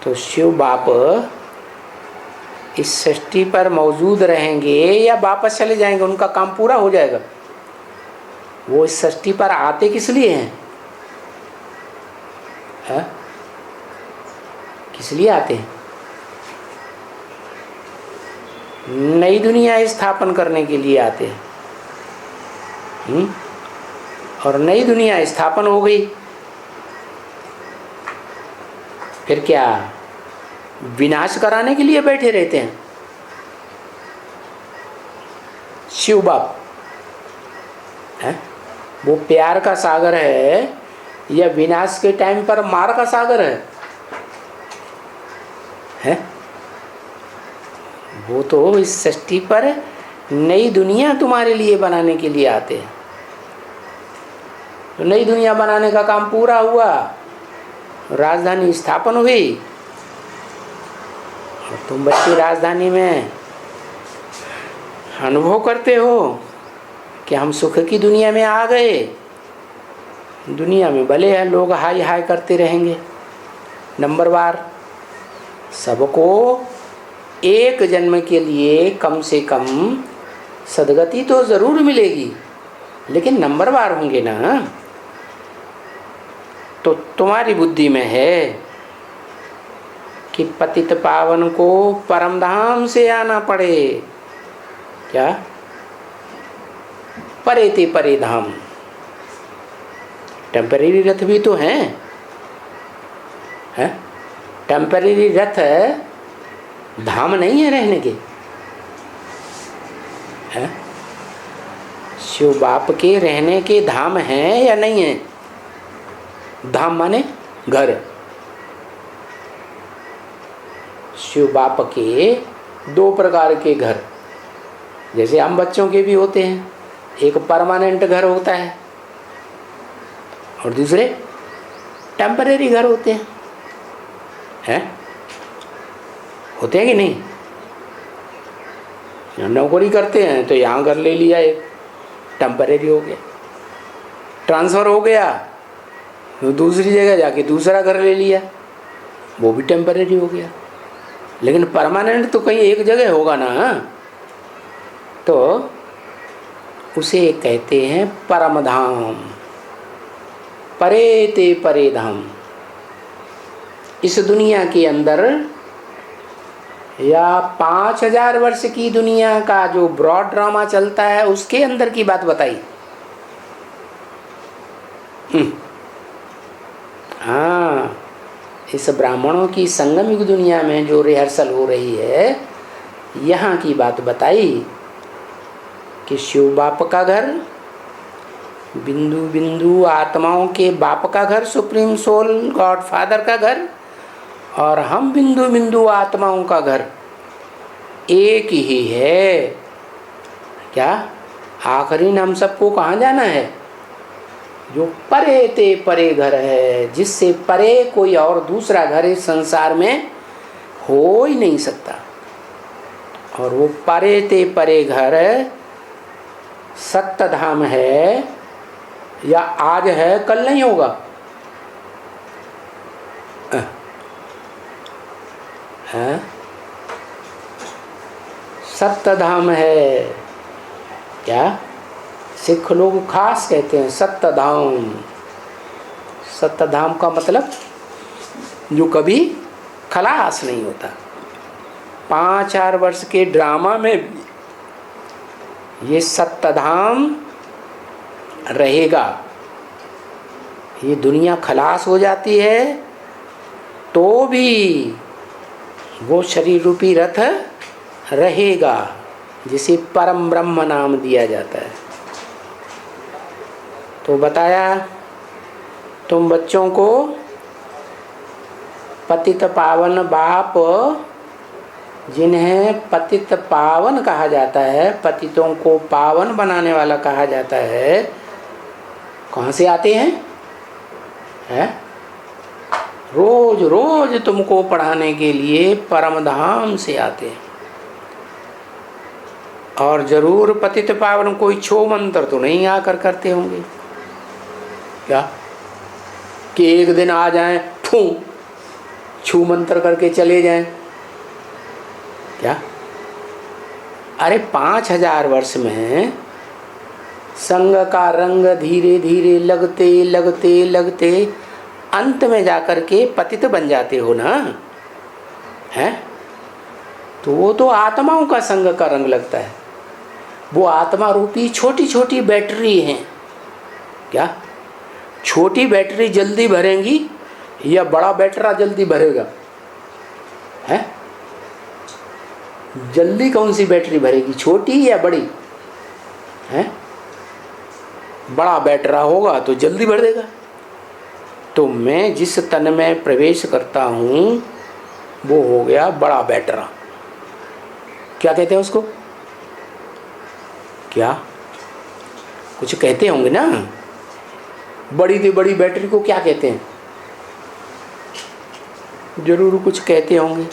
तो शिव बाप इस सृष्टि पर मौजूद रहेंगे या वापस चले जाएंगे? उनका काम पूरा हो जाएगा। वो इस सृष्टि पर आते किस लिए हैं? है? किस लिए आते हैं? नई दुनिया स्थापन करने के लिए आते हैं। और नई दुनिया स्थापन हो गई, फिर क्या विनाश कराने के लिए बैठे रहते हैं? शिव बाप है वो प्यार का सागर है या विनाश के टाइम पर मार का सागर है? है? वो तो इस सृष्टि पर नई दुनिया तुम्हारे लिए बनाने के लिए आते हैं। तो नई दुनिया बनाने का काम पूरा हुआ, राजधानी स्थापन हुई, और तुम बच्चे राजधानी में अनुभव करते हो कि हम सुख की दुनिया में आ गए। दुनिया में भले हैं लोग हाय हाय करते रहेंगे, नंबरवार। सबको एक जन्म के लिए कम से कम सदगति तो ज़रूर मिलेगी, लेकिन नंबरवार होंगे ना। तो तुम्हारी बुद्धि में है कि पतित पावन को परम धाम से आना पड़े। क्या? परे ते परे धाम। टेम्परेरी रथ भी तो हैं, टेम्परेरी रथ धाम नहीं है रहने के, हैं? शिव बाप के रहने के धाम हैं या नहीं है? धाम माने घर। शिव बाप के दो प्रकार के घर, जैसे हम बच्चों के भी होते हैं, एक परमानेंट घर होता है और दूसरे टेम्परेरी घर होते हैं, होते हैं कि नहीं? नौकरी करते हैं तो यहाँ घर ले लिया, एक टेम्परेरी हो गया, ट्रांसफ़र हो गया तो दूसरी जगह जाके दूसरा घर ले लिया, वो भी टेम्परेरी हो गया। लेकिन परमानेंट तो कहीं एक जगह होगा ना, तो उसे कहते हैं परम धाम, परे ते परे धाम। इस दुनिया के अंदर या 5000 वर्ष की दुनिया का जो ब्रॉड ड्रामा चलता है उसके अंदर की बात बताई। हाँ, इस ब्राह्मणों की संगमिक दुनिया में जो रिहर्सल हो रही है, यहाँ की बात बताई कि शिव बाप का घर, बिंदु बिंदु आत्माओं के बाप का घर, सुप्रीम सोल गॉड फादर का घर, और हम बिंदु बिंदु आत्माओं का घर एक ही है। क्या? आखिरी हम सबको कहाँ जाना है? जो परे ते परे घर है, जिससे परे कोई और दूसरा घर इस संसार में हो ही नहीं सकता। और वो परे ते परे घर सत्य धाम है, या आज है कल नहीं होगा? सत्य धाम है। क्या? सिख लोग खास कहते हैं सत्य धाम। सत्य धाम का मतलब जो कभी खलास नहीं होता। 5000 वर्ष के ड्रामा में ये सत्य धाम रहेगा। ये दुनिया खलास हो जाती है तो भी वो शरीर रूपी रथ रहेगा, जिसे परम ब्रह्म नाम दिया जाता है। तो बताया तुम बच्चों को पतित पावन बाप, जिन्हें पतित पावन कहा जाता है, पतितों को पावन बनाने वाला कहा जाता है, कहाँ से आते हैं? रोज रोज तुमको पढ़ाने के लिए परम धाम से आते हैं। और जरूर पतित पावन कोई छो मंत्र तो नहीं आकर करते होंगे। क्या? कि एक दिन आ जाएं, फू छू मंत्र करके चले जाएं? क्या? अरे 5000 वर्ष में संग का रंग धीरे धीरे लगते लगते लगते अंत में जाकर के पतित बन जाते हो ना, हैं? तो वो तो आत्माओं का संग का रंग लगता है। वो आत्मा रूपी छोटी छोटी बैटरी हैं। क्या? छोटी बैटरी जल्दी भरेंगी या बड़ा बैटरा जल्दी भरेगा? है? जल्दी कौन सी बैटरी भरेगी, छोटी या बड़ी? है? बड़ा बैटरा होगा तो जल्दी भर देगा। तो मैं जिस तन में प्रवेश करता हूँ वो हो गया बड़ा बैटरा। क्या कहते हैं उसको? क्या कुछ कहते होंगे ना? बड़ी से बड़ी बैटरी को क्या कहते हैं? जरूर कुछ कहते होंगे।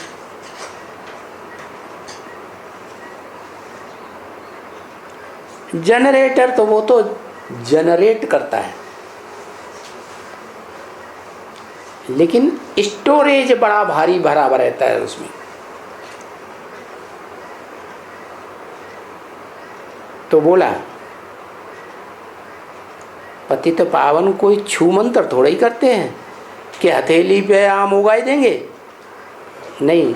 जनरेटर तो वो तो जनरेट करता है, लेकिन स्टोरेज बड़ा भारी भरा रहता है उसमें। तो बोला पतित पावन कोई छू मंत्र थोड़ा ही करते हैं कि हथेली पे आम उगाई देंगे। नहीं,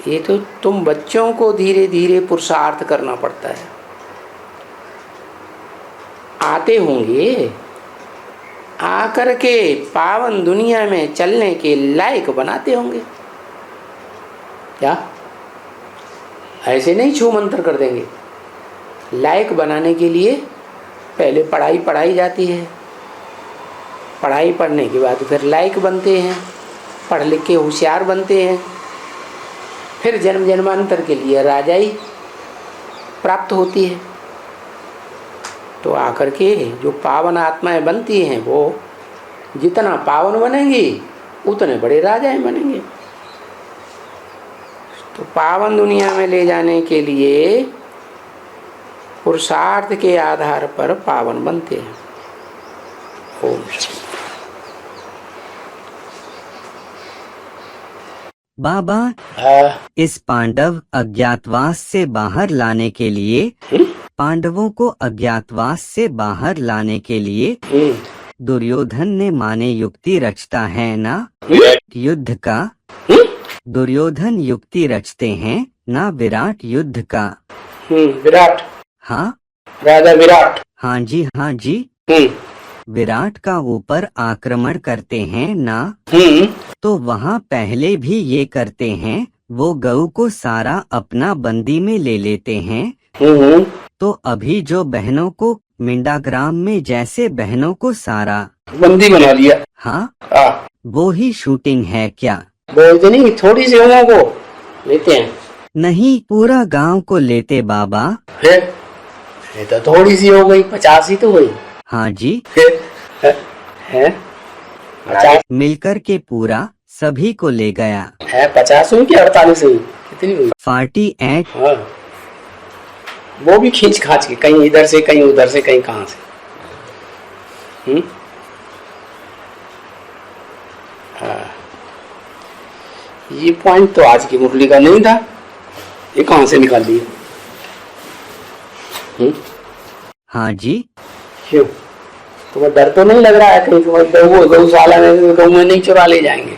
ये तो तुम बच्चों को धीरे धीरे पुरुषार्थ करना पड़ता है। आते होंगे, आकर के पावन दुनिया में चलने के लायक बनाते होंगे। क्या ऐसे नहीं छू मंत्र कर देंगे? लायक बनाने के लिए पहले पढ़ाई पढ़ाई जाती है, पढ़ाई पढ़ने के बाद फिर लायक बनते हैं, पढ़ लिख के होशियार बनते हैं, फिर जन्म जन्मांतर के लिए राजाई प्राप्त होती है। तो आकर के जो पावन आत्माएं बनती हैं वो जितना पावन बनेंगी उतने बड़े राजाएं बनेंगे। तो पावन दुनिया में ले जाने के लिए पुरुषार्थ के आधार पर पावन बनते हैं। ओम शांति। बाबा, इस पांडव अज्ञातवास से बाहर लाने के लिए, पांडवों को अज्ञातवास से बाहर लाने के लिए दुर्योधन ने माने युक्ति रचता है ना युद्ध का? दुर्योधन युक्ति रचते हैं ना विराट युद्ध का? विराट, हाँ राजा विराट। हाँ जी। विराट का ऊपर आक्रमण करते हैं ना? तो वहाँ पहले भी ये करते हैं, वो गऊ को सारा अपना बंदी में ले लेते हैं। तो अभी जो बहनों को मिंडाग्राम में जैसे बहनों को सारा बंदी बना लिया। हाँ, वो ही शूटिंग है क्या? बोलते नहीं, थोड़ी सी उम्र को लेते हैं। नहीं, पूरा गांव को लेते बाबा। ये तो थोड़ी सी हो गई, 50 ही तो हुई। हाँ जी। है 50 मिलकर के पूरा सभी को ले गया है। 50 हुई कि 48 हुई? कितनी हुई? 48। हाँ, वो भी खींच खाच के, कहीं इधर से कहीं उधर से कहीं कहां से। हाँ, ये पॉइंट तो आज की मुरली का नहीं था, ये कहां से निकाल दिया? हाँ जी। क्यों, तुम्हें डर तो नहीं लग रहा है कहीं तुम्हें गौशाला में गऊ में नहीं चुरा ले जाएंगे?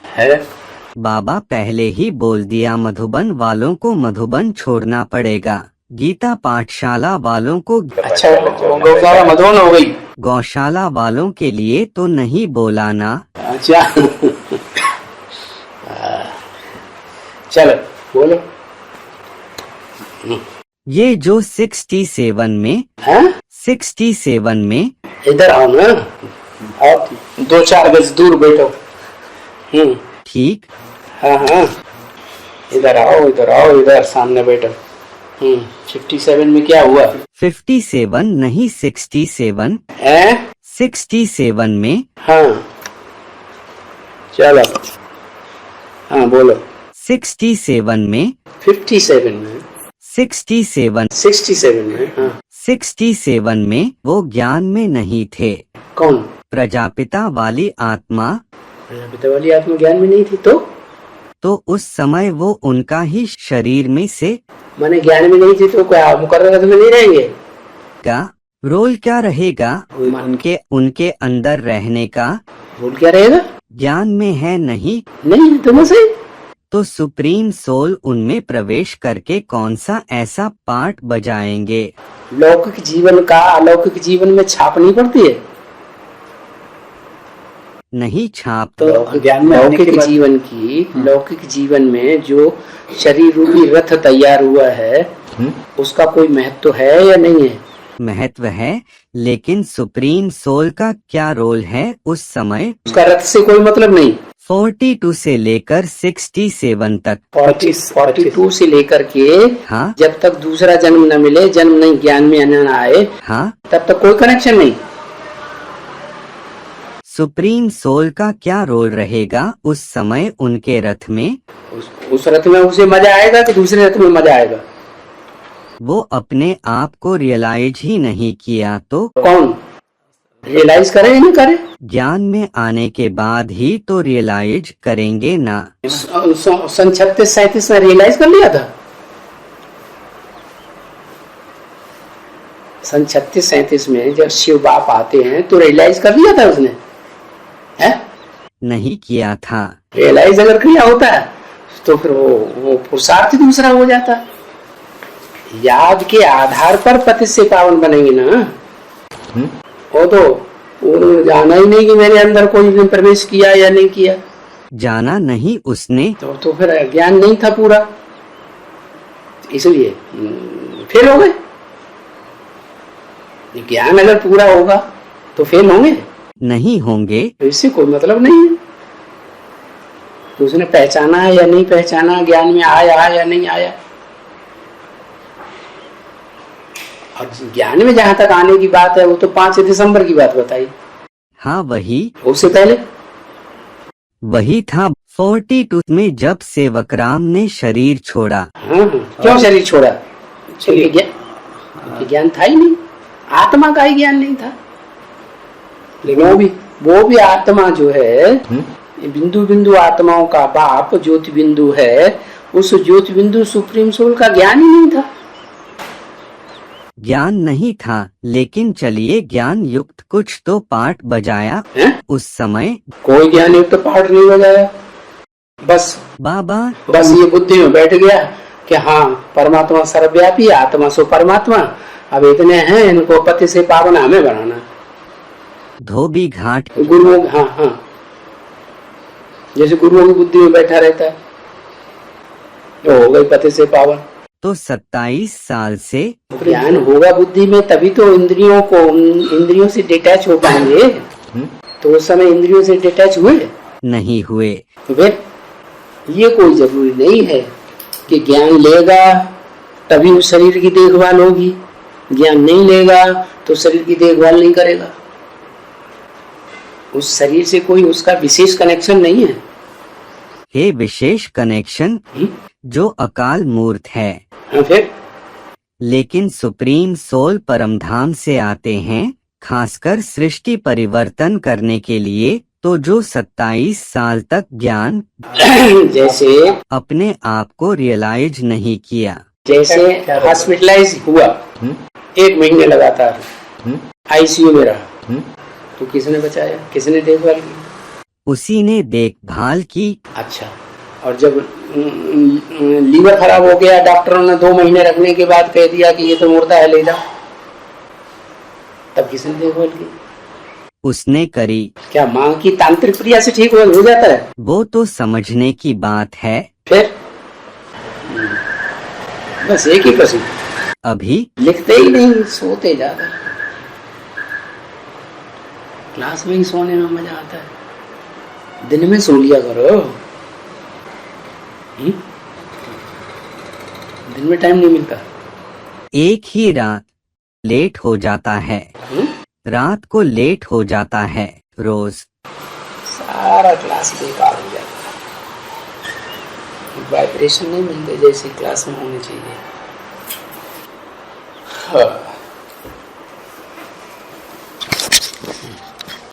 है बाबा, पहले ही बोल दिया, मधुबन वालों को मधुबन छोड़ना पड़ेगा, गीता पाठशाला वालों को। अच्छा, गौशाला मधुबन हो गई? गौशाला वालों के लिए तो नहीं बोला ना। अच्छा चलो बोलो। ये जो 67 में है, 67 में इधर आओ ना, आप 2-4 गज दूर बैठो। ठीक। हाँ, इधर आओ, इधर सामने बैठो। 57 में क्या हुआ? 57 नहीं, 67 है? 67 में। हाँ चलो, हाँ बोलो। 67 में 57 में 67 में, हाँ 67 में वो ज्ञान में नहीं थे। कौन? प्रजापिता वाली आत्मा। प्रजापिता वाली आत्मा ज्ञान में नहीं थी तो उस समय वो उनका ही शरीर में से। माने ज्ञान में नहीं थी तो क्या मुकर्रर में नहीं रहेंगे? का रोल क्या रहेगा उनके अंदर रहने का? रोल क्या रहेगा? ज्ञान में है नहीं तुम से तो सुप्रीम सोल उनमें प्रवेश करके कौन सा ऐसा पार्ट बजाएंगे? लौकिक जीवन का अलौकिक जीवन में छाप नहीं पड़ती है? नहीं छाप। तो ज्ञान में लौकिक जीवन की, लौकिक जीवन में जो शरीर रूपी रथ तैयार हुआ है उसका कोई महत्व है या नहीं है? महत्व है, लेकिन सुप्रीम सोल का क्या रोल है उस समय? उसका रथ से कोई मतलब नहीं। 42 से लेकर 67 तक। 42 से लेकर के, हाँ, जब तक दूसरा जन्म न मिले, जन्म नहीं ज्ञान में न आए, हाँ, तब तक कोई कनेक्शन नहीं। सुप्रीम सोल का क्या रोल रहेगा उस समय उनके रथ में? उस रथ में उसे मजा आएगा कि दूसरे रथ में मजा आएगा? वो अपने आप को रियलाइज ही नहीं किया तो कौन रियलाइज करे या नहीं करे? ज्ञान में आने के बाद ही तो रियलाइज करेंगे ना। सन 36-37 में रियलाइज कर लिया था। सन 36-37 में जब शिव बाप आते हैं तो रियलाइज कर लिया था उसने, है? नहीं किया था। रियलाइज अगर किया होता तो फिर वो पुरुषार्थ दूसरा हो जाता। याद के आधार पर पति से पावन बनेंगे ना। वो तो उन्होंने जाना ही नहीं कि मेरे अंदर कोई ने प्रवेश किया या नहीं किया। जाना नहीं उसने तो फिर ज्ञान नहीं था पूरा, इसलिए फेल हो गए। ज्ञान अगर पूरा होगा तो फेल होंगे नहीं होंगे। तो इससे कोई मतलब नहीं है कि उसने पहचाना है या नहीं पहचाना, ज्ञान में आया या नहीं आया। और ज्ञान में जहां तक आने की बात है वो तो 5 दिसंबर की बात बताई। हाँ वही, उससे पहले वही था 42 में जब सेवकराम ने शरीर छोड़ा। हाँ, क्यों शरीर छोड़ा? क्योंकि ज्ञान था ही नहीं, आत्मा का ही ज्ञान नहीं था। लेकिन वो भी आत्मा जो है, बिंदु बिंदु आत्माओं का बाप ज्योति बिंदु है, उस ज्योति बिंदु सुप्रीम सोल का ज्ञान ही नहीं था। ज्ञान नहीं था, लेकिन चलिए ज्ञान युक्त कुछ तो पाठ बजाया है? उस समय। कोई ज्ञान युक्त पाठ नहीं बजाया, बस ये बुद्धि में बैठ गया कि हाँ परमात्मा सर्वव्यापी, आत्मा सो परमात्मा, अब इतने हैं, इनको पति से पावन हमें बनाना। धोबी घाट गुरुओं, हाँ, जैसे गुरुओं की बुद्धि में बैठा रहता है, तो हो गई पति से पावन। तो 27 साल से ज्ञान होगा बुद्धि में तभी तो इंद्रियों से डिटैच हो पाएंगे। तो उस समय इंद्रियों से डिटैच हुए नहीं हुए। तो फिर ये कोई जरूरी नहीं है कि ज्ञान लेगा तभी उस शरीर की देखभाल होगी, ज्ञान नहीं लेगा तो शरीर की देखभाल नहीं करेगा। उस शरीर से कोई उसका विशेष कनेक्शन नहीं है। ये विशेष कनेक्शन जो अकाल मूर्त है। फिर लेकिन सुप्रीम सोल परमधाम से आते हैं, खासकर सृष्टि परिवर्तन करने के लिए। तो जो 27 साल तक ज्ञान जैसे अपने आप को रियलाइज नहीं किया, जैसे हॉस्पिटलाइज हुआ 1 महीने लगातार आईसीयू में रहा, तो किसने बचाया, किसने देखभाल की? उसी ने देखभाल की। अच्छा, और जब लीवर खराब हो गया, डॉक्टरों ने 2 महीने रखने के बाद कह दिया कि ये तो मुर्दा है, ले जाओ, तब किसने देखभाल की? उसने करी। क्या मां की तांत्रिक क्रिया से ठीक हो जाता है? वो तो समझने की बात है। फिर बस एक ही प्रश्न, अभी लिखते ही नहीं, सोते ज्यादा। क्लास में ही सोने में मजा आता है, दिन में सो लिया करो। दिन में टाइम नहीं मिलता। एक ही रात लेट हो जाता है, रात को लेट हो जाता है रोज। सारा क्लास बेकार हो जाता है, वाइब्रेशन नहीं मिलते जैसी क्लास में होनी चाहिए। हाँ।